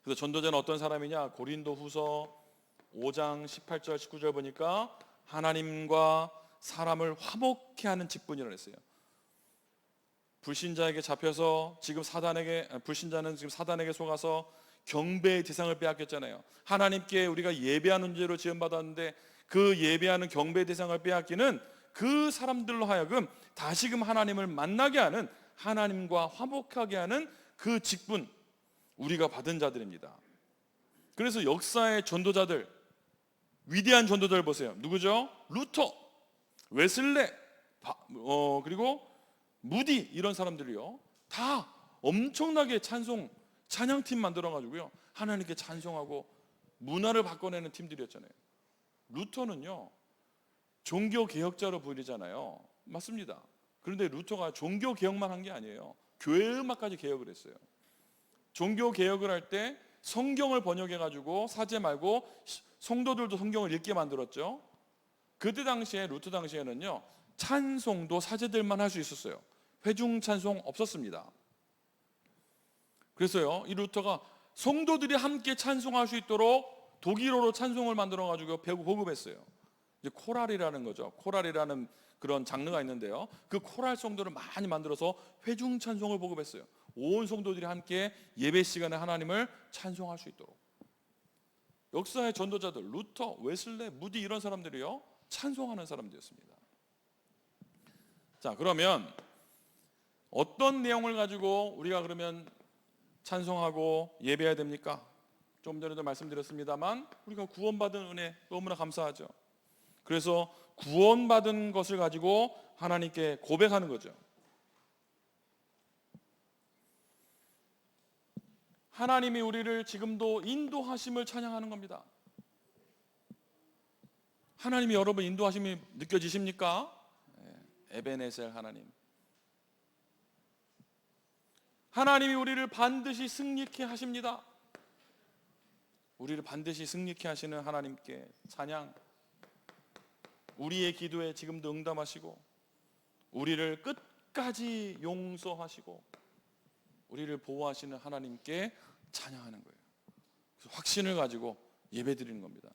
그래서 전도자는 어떤 사람이냐? 고린도후서 5장 18절 19절 보니까 하나님과 사람을 화목케 하는 직분이라고 했어요. 불신자에게 잡혀서 불신자는 지금 사단에게 속아서 경배의 대상을 빼앗겼잖아요. 하나님께 우리가 예배하는 죄로 지원받았는데 그 예배하는 경배의 대상을 빼앗기는 그 사람들로 하여금 다시금 하나님을 만나게 하는, 하나님과 화목하게 하는 그 직분, 우리가 받은 자들입니다. 그래서 역사의 전도자들, 위대한 전도자를 보세요. 누구죠? 루터, 웨슬레, 그리고 무디, 이런 사람들이요, 다 엄청나게 찬양팀 만들어가지고요 하나님께 찬송하고 문화를 바꿔내는 팀들이었잖아요. 루터는요 종교 개혁자로 불리잖아요. 맞습니다. 그런데 루터가 종교 개혁만 한 게 아니에요. 교회 음악까지 개혁을 했어요. 종교 개혁을 할 때 성경을 번역해가지고 사제 말고 성도들도 성경을 읽게 만들었죠. 그때 당시에, 루터 당시에는요 찬송도 사제들만 할 수 있었어요. 회중 찬송 없었습니다. 그래서요 이 루터가 성도들이 함께 찬송할 수 있도록 독일어로 찬송을 만들어가지고 보급했어요. 이제 코랄이라는 거죠. 코랄이라는 그런 장르가 있는데요, 그 코랄 성도를 많이 만들어서 회중 찬송을 보급했어요. 온 성도들이 함께 예배 시간에 하나님을 찬송할 수 있도록. 역사의 전도자들 루터, 웨슬레, 무디, 이런 사람들이요 찬송하는 사람들이었습니다. 자, 그러면 어떤 내용을 가지고 우리가 그러면 찬송하고 예배해야 됩니까? 좀 전에도 말씀드렸습니다만 우리가 구원받은 은혜 너무나 감사하죠. 그래서 구원받은 것을 가지고 하나님께 고백하는 거죠. 하나님이 우리를 지금도 인도하심을 찬양하는 겁니다. 하나님이 여러분 인도하심이 느껴지십니까? 에베네셀 하나님. 하나님이 우리를 반드시 승리케 하십니다. 우리를 반드시 승리케 하시는 하나님께 찬양. 우리의 기도에 지금도 응답하시고 우리를 끝까지 용서하시고 우리를 보호하시는 하나님께 찬양하는 거예요. 그래서 확신을 가지고 예배 드리는 겁니다.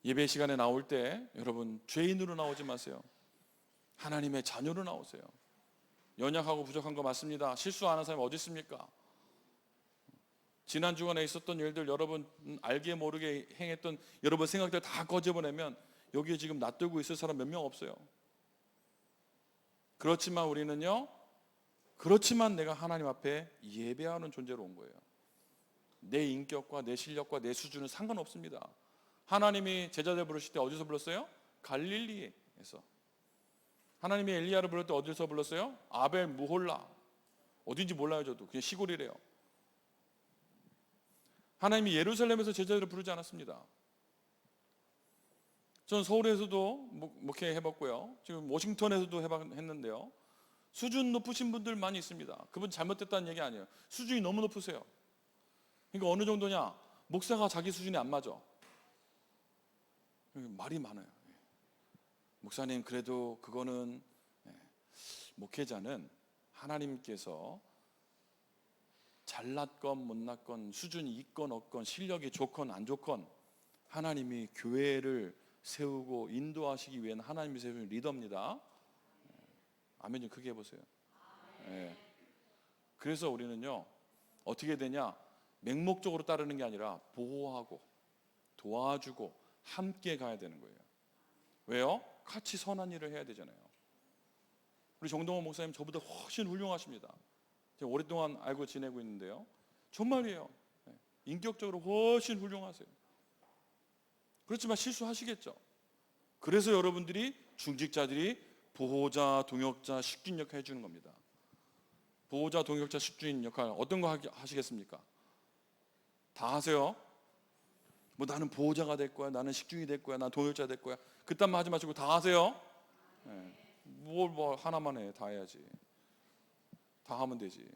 예배 시간에 나올 때 여러분 죄인으로 나오지 마세요. 하나님의 자녀로 나오세요. 연약하고 부족한 거 맞습니다. 실수 안 하는 사람이 어디 있습니까? 지난 주간에 있었던 일들 여러분 알게 모르게 행했던 여러분 생각들 다 꺼져보내면 여기에 지금 놔두고 있을 사람 몇 명 없어요. 그렇지만 우리는요, 그렇지만 내가 하나님 앞에 예배하는 존재로 온 거예요. 내 인격과 내 실력과 내 수준은 상관없습니다. 하나님이 제자들 부르실 때 어디서 불렀어요? 갈릴리에서. 하나님이 엘리야를 부를 때 어디서 불렀어요? 아벨 무홀라. 어딘지 몰라요. 저도 그냥 시골이래요. 하나님이 예루살렘에서 제자들을 부르지 않았습니다. 저는 서울에서도 목회해봤고요, 지금 워싱턴에서도 했는데요, 수준 높으신 분들 많이 있습니다. 그분 잘못됐다는 얘기 아니에요. 수준이 너무 높으세요. 그러니까 어느 정도냐, 목사가 자기 수준이 안 맞아. 말이 많아요. 목사님 그래도 그거는, 목회자는 하나님께서 잘났건 못났건 수준이 있건 없건 실력이 좋건 안 좋건 하나님이 교회를 세우고 인도하시기 위한 하나님이 세우는 리더입니다. 아멘 좀 크게 해보세요. 그래서 우리는요 어떻게 되냐, 맹목적으로 따르는 게 아니라 보호하고 도와주고 함께 가야 되는 거예요. 왜요? 같이 선한 일을 해야 되잖아요. 우리 정동원 목사님 저보다 훨씬 훌륭하십니다. 제가 오랫동안 알고 지내고 있는데요, 정말이에요. 인격적으로 훨씬 훌륭하세요. 그렇지만 실수하시겠죠. 그래서 여러분들이 중직자들이 보호자, 동역자, 식주인 역할 해주는 겁니다. 보호자, 동역자, 식주인 역할 어떤 거 하시겠습니까? 다 하세요. 뭐 나는 보호자가 될 거야, 나는 식주인이 될 거야, 나는 동역자 될 거야, 그딴 말 하지 마시고 다 하세요. 뭘 하나만 해. 다 해야지. 다 하면 되지.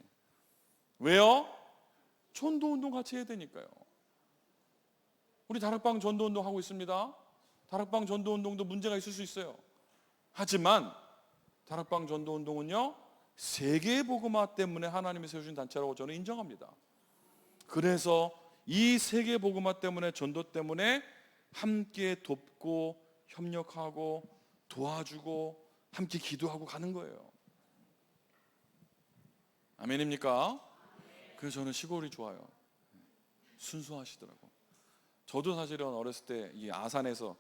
왜요? 전도운동 같이 해야 되니까요. 우리 다락방 전도운동 하고 있습니다. 다락방 전도운동도 문제가 있을 수 있어요. 하지만 다락방 전도운동은요 세계 복음화 때문에 하나님이 세우신 단체라고 저는 인정합니다. 그래서 이 세계 복음화 때문에, 전도 때문에 함께 돕고 협력하고 도와주고 함께 기도하고 가는 거예요. 아멘입니까? 그래서 저는 시골이 좋아요. 순수하시더라고. 저도 사실은 어렸을 때 이 아산에서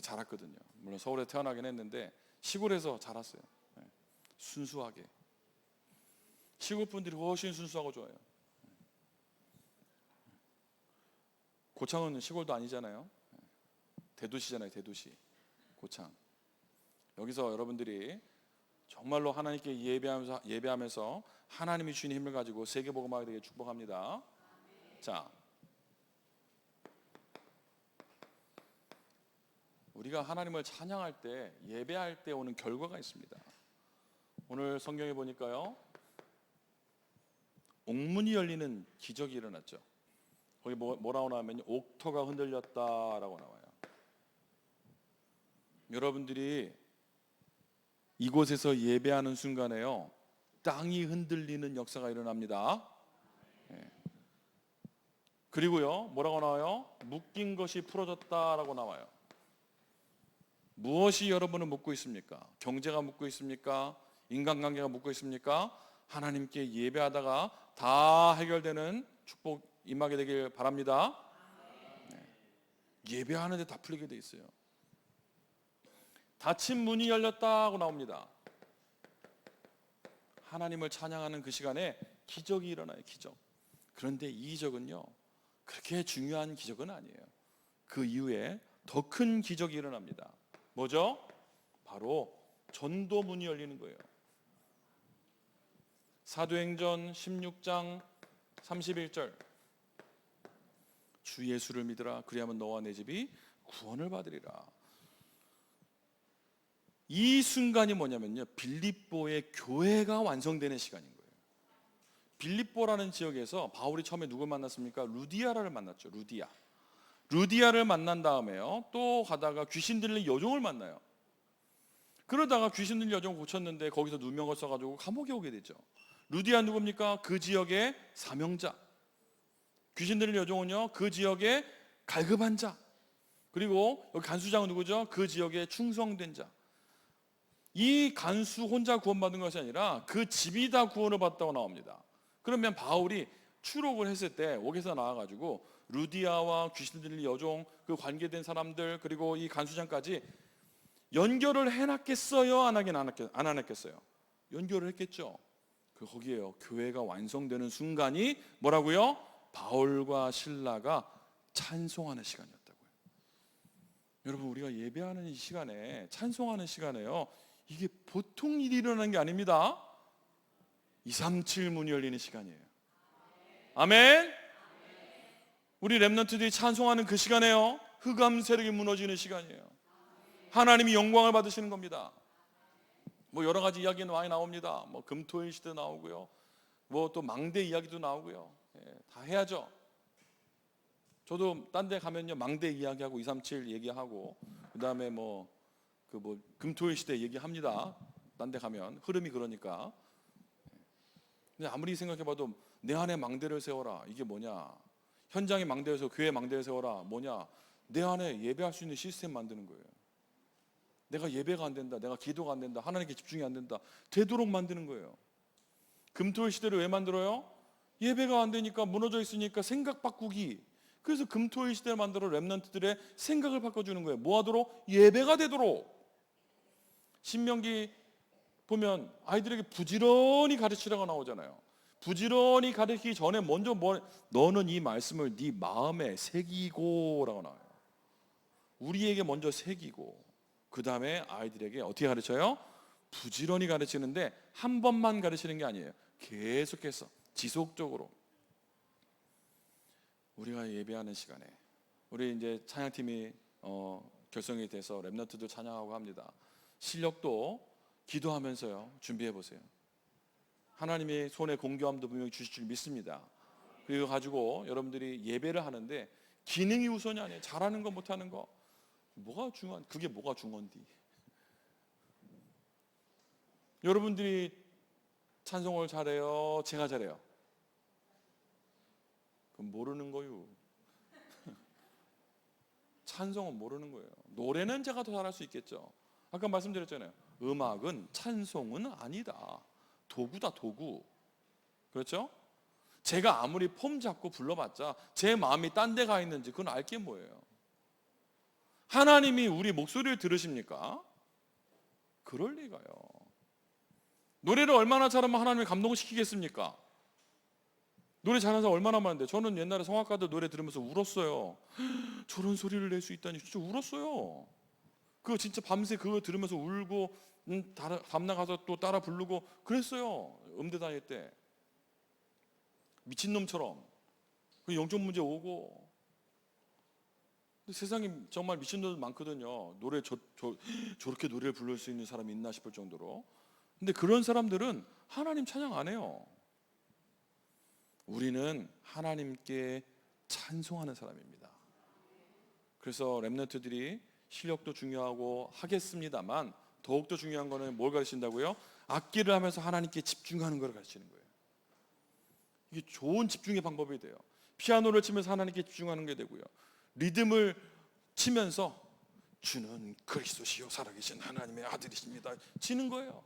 자랐거든요. 물론 서울에 태어나긴 했는데 시골에서 자랐어요. 순수하게. 시골 분들이 훨씬 순수하고 좋아요. 고창은 시골도 아니잖아요. 대도시잖아요. 대도시. 고창. 여기서 여러분들이 정말로 하나님께 예배하면서 하나님이 주신 힘을 가지고 세계복음화가 되게 축복합니다. 자, 우리가 하나님을 찬양할 때, 예배할 때 오는 결과가 있습니다. 오늘 성경에 보니까요, 옥문이 열리는 기적이 일어났죠. 거기 뭐라고 나오면요, 옥토가 흔들렸다라고 나와요. 여러분들이 이곳에서 예배하는 순간에요, 땅이 흔들리는 역사가 일어납니다. 그리고요, 뭐라고 나와요? 묶인 것이 풀어졌다라고 나와요. 무엇이 여러분을 묶고 있습니까? 경제가 묶고 있습니까? 인간관계가 묶고 있습니까? 하나님께 예배하다가 다 해결되는 축복 임하게 되길 바랍니다. 예배하는데 다 풀리게 돼 있어요. 닫힌 문이 열렸다고 나옵니다. 하나님을 찬양하는 그 시간에 기적이 일어나요. 기적. 그런데 이 기적은요, 그렇게 중요한 기적은 아니에요. 그 이후에 더 큰 기적이 일어납니다. 뭐죠? 바로 전도문이 열리는 거예요. 사도행전 16장 31절, 주 예수를 믿으라. 그리하면 너와 내 집이 구원을 받으리라. 이 순간이 뭐냐면요, 빌립보의 교회가 완성되는 시간인 거예요. 빌립보라는 지역에서 바울이 처음에 누굴 만났습니까? 루디아를 만났죠. 루디아를 만난 다음에요, 또 가다가 귀신 들린 여종을 만나요. 그러다가 귀신 들린 여종을 고쳤는데 거기서 누명을 써가지고 감옥에 오게 되죠. 루디아 누굽니까? 그 지역의 사명자. 귀신 들린 여종은요, 그 지역의 갈급한 자. 그리고 여기 간수장은 누구죠? 그 지역의 충성된 자. 이 간수 혼자 구원받은 것이 아니라 그 집이 다 구원을 받았다고 나옵니다. 그러면 바울이 추록을 했을 때 옥에서 나와가지고 루디아와 귀신 들린 여종, 그 관계된 사람들, 그리고 이 간수장까지 연결을 해놨겠어요? 안 해놨겠어요? 연결을 했겠죠. 거기에요, 교회가 완성되는 순간이 뭐라고요? 바울과 실라가 찬송하는 시간이었다고요. 여러분, 우리가 예배하는 이 시간에, 찬송하는 시간에요, 이게 보통 일이 일어나는 게 아닙니다. 237 문이 열리는 시간이에요. 아멘. 우리 렘넌트들이 찬송하는 그 시간에요, 흑암 세력이 무너지는 시간이에요. 하나님이 영광을 받으시는 겁니다. 뭐 여러 가지 이야기는 많이 나옵니다. 뭐 금토일 시대 나오고요, 뭐 또 망대 이야기도 나오고요. 다 해야죠. 저도 딴 데 가면요, 망대 이야기하고 237 얘기하고, 그 다음에 금토일 시대 얘기합니다. 딴 데 가면 흐름이 그러니까. 근데 아무리 생각해봐도 내 안에 망대를 세워라, 이게 뭐냐? 현장에 망대를 세워, 교회 망대를 세워라, 뭐냐? 내 안에 예배할 수 있는 시스템 만드는 거예요. 내가 예배가 안 된다, 내가 기도가 안 된다, 하나님께 집중이 안 된다, 되도록 만드는 거예요. 금토일 시대를 왜 만들어요? 예배가 안 되니까, 무너져 있으니까 생각 바꾸기. 그래서 금토일 시대를 만들어 렘넌트들의 생각을 바꿔주는 거예요. 뭐 하도록? 예배가 되도록. 신명기 보면 아이들에게 부지런히 가르치라고 나오잖아요. 부지런히 가르치기 전에 먼저 너는 이 말씀을 네 마음에 새기고 라고 나와요. 우리에게 먼저 새기고, 그 다음에 아이들에게 어떻게 가르쳐요? 부지런히 가르치는데 한 번만 가르치는 게 아니에요. 계속해서 지속적으로. 우리가 예배하는 시간에, 우리 이제 찬양팀이 결성이 돼서 렘넌트들 찬양하고 합니다. 실력도 기도하면서요, 준비해 보세요. 하나님이 손에 공교함도 분명히 주실 줄 믿습니다. 그리고 가지고 여러분들이 예배를 하는데 기능이 우선이 아니에요. 잘하는 거 못하는 거 뭐가 중요한, 그게 뭐가 중요한디? 여러분들이 찬송을 잘해요? 제가 잘해요? 그럼 모르는 거요. 찬송은 모르는 거예요. 노래는 제가 더 잘할 수 있겠죠. 아까 말씀드렸잖아요. 음악은 찬송은 아니다. 도구다, 도구. 그렇죠? 제가 아무리 폼 잡고 불러봤자 제 마음이 딴 데 가 있는지 그건 알게 뭐예요. 하나님이 우리 목소리를 들으십니까? 그럴 리가요. 노래를 얼마나 잘하면 하나님을 감동시키겠습니까? 노래 잘하는 사람 얼마나 많은데. 저는 옛날에 성악가들 노래 들으면서 울었어요. 저런 소리를 낼 수 있다니 진짜 울었어요. 그거 진짜 밤새 그거 들으면서 울고 다음날 가서 또 따라 부르고 그랬어요. 음대 다닐 때 미친놈처럼. 그 영적 문제 오고. 근데 세상에 정말 미친놈들 많거든요. 노래 저렇게 노래를 부를 수 있는 사람이 있나 싶을 정도로. 근데 그런 사람들은 하나님 찬양 안 해요. 우리는 하나님께 찬송하는 사람입니다. 그래서 렘넌트들이 실력도 중요하고 하겠습니다만 더욱더 중요한 거는 뭘 가르친다고요? 악기를 하면서 하나님께 집중하는 걸 가르치는 거예요. 이게 좋은 집중의 방법이 돼요. 피아노를 치면서 하나님께 집중하는 게 되고요. 리듬을 치면서 주는 그리스도시요 살아계신 하나님의 아들이십니다 치는 거예요.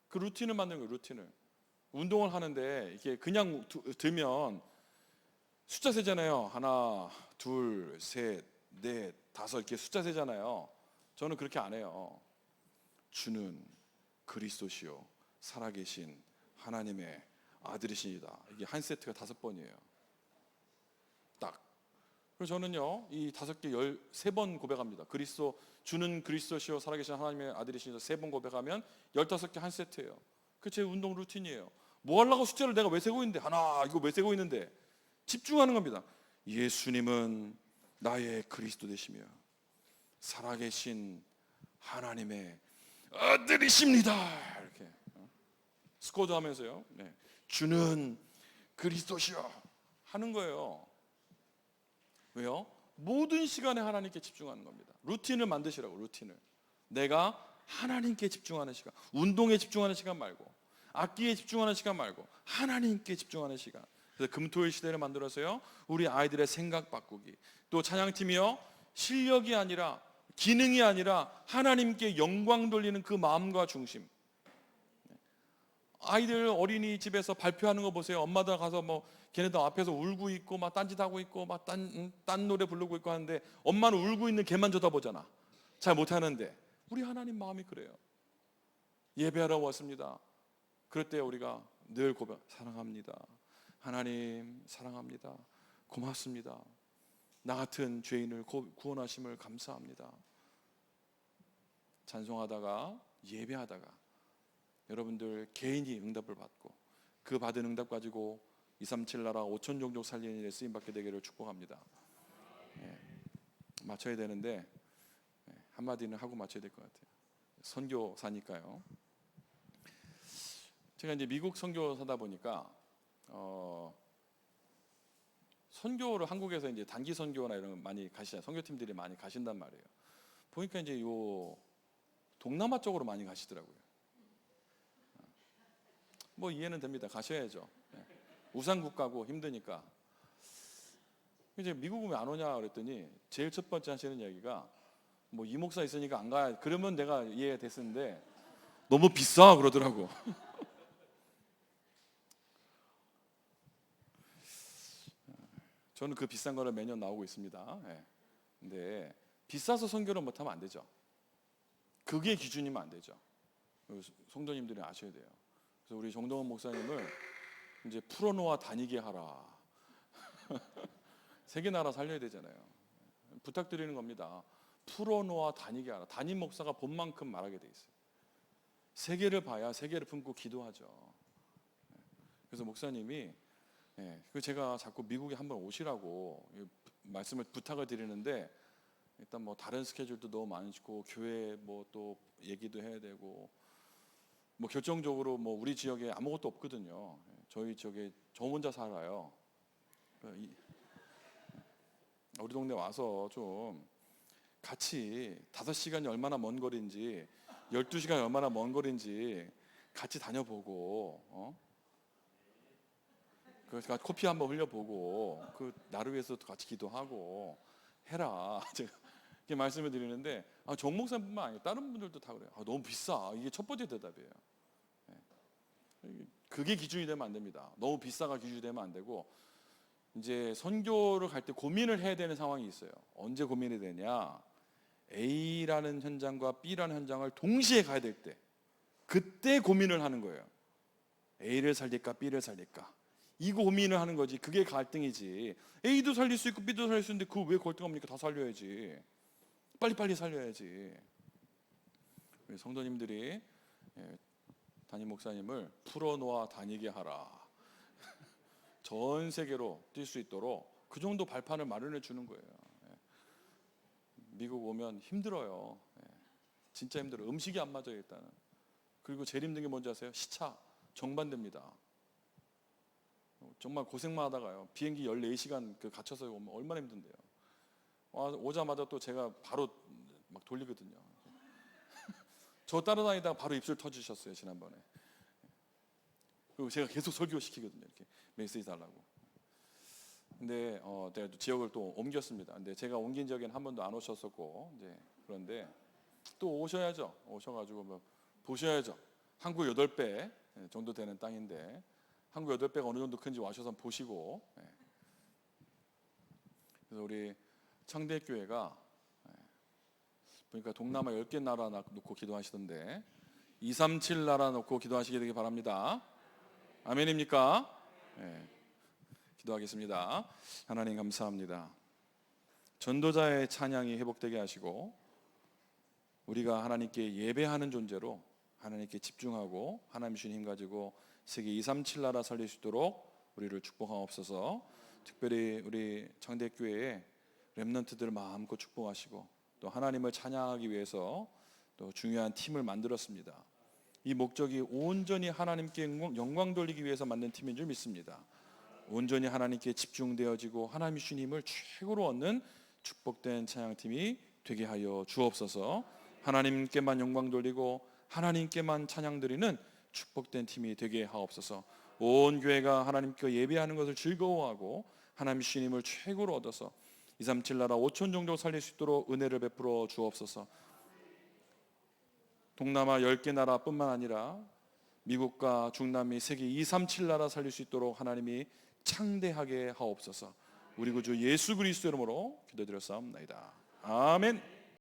그 루틴을 만드는 거예요. 루틴을. 운동을 하는데 이게 그냥 들면 숫자 세잖아요. 하나, 둘, 셋, 넷, 다섯 이렇게 숫자 세잖아요. 저는 그렇게 안 해요. 주는 그리스도시요 살아계신 하나님의 아들이시니다. 이게 한 세트가 5번이에요. 딱. 그래서 저는요 이 5개 13번 고백합니다. 주는 그리스도시요 살아계신 하나님의 아들이시니다 3번 고백하면 15개 한 세트예요. 그게 제 운동 루틴이에요. 뭐 하려고 숫자를 내가 왜 세고 있는데, 하나 이거 왜 세고 있는데, 집중하는 겁니다. 예수님은 나의 그리스도 되시며 살아계신 하나님의 아들이십니다. 이렇게 스쿼드 하면서요. 네. 주는 그리스도시여 하는 거예요. 왜요? 모든 시간에 하나님께 집중하는 겁니다. 루틴을 만드시라고. 루틴을. 내가 하나님께 집중하는 시간, 운동에 집중하는 시간 말고, 악기에 집중하는 시간 말고 하나님께 집중하는 시간. 그래서 금토일 시대를 만들어서요 우리 아이들의 생각 바꾸기. 또 찬양팀이요 실력이 아니라 기능이 아니라 하나님께 영광 돌리는 그 마음과 중심. 아이들 어린이집에서 발표하는 거 보세요. 엄마들 가서 뭐 걔네들 앞에서 울고 있고 막 딴짓하고 있고 막 딴 노래 부르고 있고 하는데 엄마는 울고 있는 걔만 쳐다보잖아. 잘 못하는데. 우리 하나님 마음이 그래요. 예배하러 왔습니다. 그럴 때 우리가 늘 고백, 사랑합니다. 하나님 사랑합니다. 고맙습니다. 나 같은 죄인을 구원하심을 감사합니다. 찬송하다가 예배하다가 여러분들 개인이 응답을 받고 그 받은 응답 가지고 237 나라 5천 종족 살리는 일에 쓰임받게 되기를 축복합니다. 맞춰야 되는데 한마디는 하고 맞춰야 될 것 같아요. 선교사니까요. 제가 이제 미국 선교사다 보니까 선교를 한국에서 이제 단기 선교나 이런 거 많이 가시잖아요. 선교팀들이 많이 가신단 말이에요. 보니까 이제 요 동남아 쪽으로 많이 가시더라고요. 뭐 이해는 됩니다. 가셔야죠. 우상국 가고 힘드니까. 이제 미국은 왜 안 오냐 그랬더니 제일 첫 번째 하시는 이야기가 뭐 이 목사 있으니까 안 가야. 그러면 내가 이해가 됐었는데 너무 비싸 그러더라고. 저는 그 비싼 거를 매년 나오고 있습니다. 근데 비싸서 선교를 못하면 안 되죠. 그게 기준이면 안 되죠. 성도님들이 아셔야 돼요. 그래서 우리 정동원 목사님을 이제 풀어놓아 다니게 하라. 세계 나라 살려야 되잖아요. 부탁드리는 겁니다. 풀어놓아 다니게 하라. 담임 목사가 본 만큼 말하게 돼 있어요. 세계를 봐야 세계를 품고 기도하죠. 그래서 목사님이 제가 자꾸 미국에 한번 오시라고 말씀을 부탁을 드리는데 일단 뭐 다른 스케줄도 너무 많으시고 교회 뭐 또 얘기도 해야 되고 뭐 결정적으로 뭐 우리 지역에 아무것도 없거든요. 저희 지역에 저 혼자 살아요. 우리 동네 와서 좀 같이 5시간이 얼마나 먼 거리인지 12시간이 얼마나 먼 거리인지 같이 다녀보고, 그래서 코피 한번 흘려보고, 나를 위해서 같이 기도하고 해라. 제가 이렇게 말씀을 드리는데, 정 목사님뿐만 아니라 다른 분들도 다 그래요. 너무 비싸. 이게 첫 번째 대답이에요. 그게 기준이 되면 안 됩니다. 너무 비싸가 기준이 되면 안 되고, 이제 선교를 갈 때 고민을 해야 되는 상황이 있어요. 언제 고민이 되냐? A라는 현장과 B라는 현장을 동시에 가야 될 때, 그때 고민을 하는 거예요. A를 살릴까 B를 살릴까, 이 고민을 하는 거지. 그게 갈등이지. A도 살릴 수 있고 B도 살릴 수 있는데 그 왜 갈등합니까? 다 살려야지. 빨리빨리 살려야지. 성도님들이 담임 목사님을 풀어놓아 다니게 하라. 전 세계로 뛸 수 있도록 그 정도 발판을 마련해 주는 거예요. 미국 오면 힘들어요. 진짜 힘들어요. 음식이 안 맞아요, 일단은. 그리고 제일 힘든 게 뭔지 아세요? 시차. 정반대입니다. 정말 고생만 하다가요. 비행기 14시간 갇혀서 오면 얼마나 힘든데요. 오자마자 또 제가 바로 막 돌리거든요. 저 따라다니다가 바로 입술 터지셨어요, 지난번에. 그리고 제가 계속 설교시키거든요. 이렇게 메시지 달라고. 근데 제가 또 지역을 또 옮겼습니다. 근데 제가 옮긴 지역에는 한 번도 안 오셨었고, 이제 그런데 또 오셔야죠. 오셔가지고 뭐 보셔야죠. 한국 8배 정도 되는 땅인데, 한국 8배가 어느 정도 큰지 와셔서 보시고. 그래서 우리 창대교회가 보니까 동남아 10개 나라 놓고 기도하시던데 237 나라 놓고 기도하시게 되기 바랍니다. 아멘입니까? 네. 기도하겠습니다. 하나님 감사합니다. 전도자의 찬양이 회복되게 하시고, 우리가 하나님께 예배하는 존재로 하나님께 집중하고 하나님 주신 힘 가지고 세계 237 나라 살릴 수 있도록 우리를 축복하옵소서. 특별히 우리 창대교회의 렘넌트들을 마음껏 축복하시고, 또 하나님을 찬양하기 위해서 또 중요한 팀을 만들었습니다. 이 목적이 온전히 하나님께 영광 돌리기 위해서 만든 팀인 줄 믿습니다. 온전히 하나님께 집중되어지고 하나님이 주신 힘을 최고로 얻는 축복된 찬양팀이 되게 하여 주옵소서. 하나님께만 영광 돌리고 하나님께만 찬양 드리는 축복된 팀이 되게 하옵소서. 온 교회가 하나님께 예배하는 것을 즐거워하고 하나님 주신 힘을 최고로 얻어서 237 나라 5천 종족 살릴 수 있도록 은혜를 베풀어 주옵소서. 동남아 10개 나라뿐만 아니라 미국과 중남미 세계 237 나라 살릴 수 있도록 하나님이 창대하게 하옵소서. 우리 구주 예수 그리스도 이름으로 기도드렸사옵나이다. 아멘.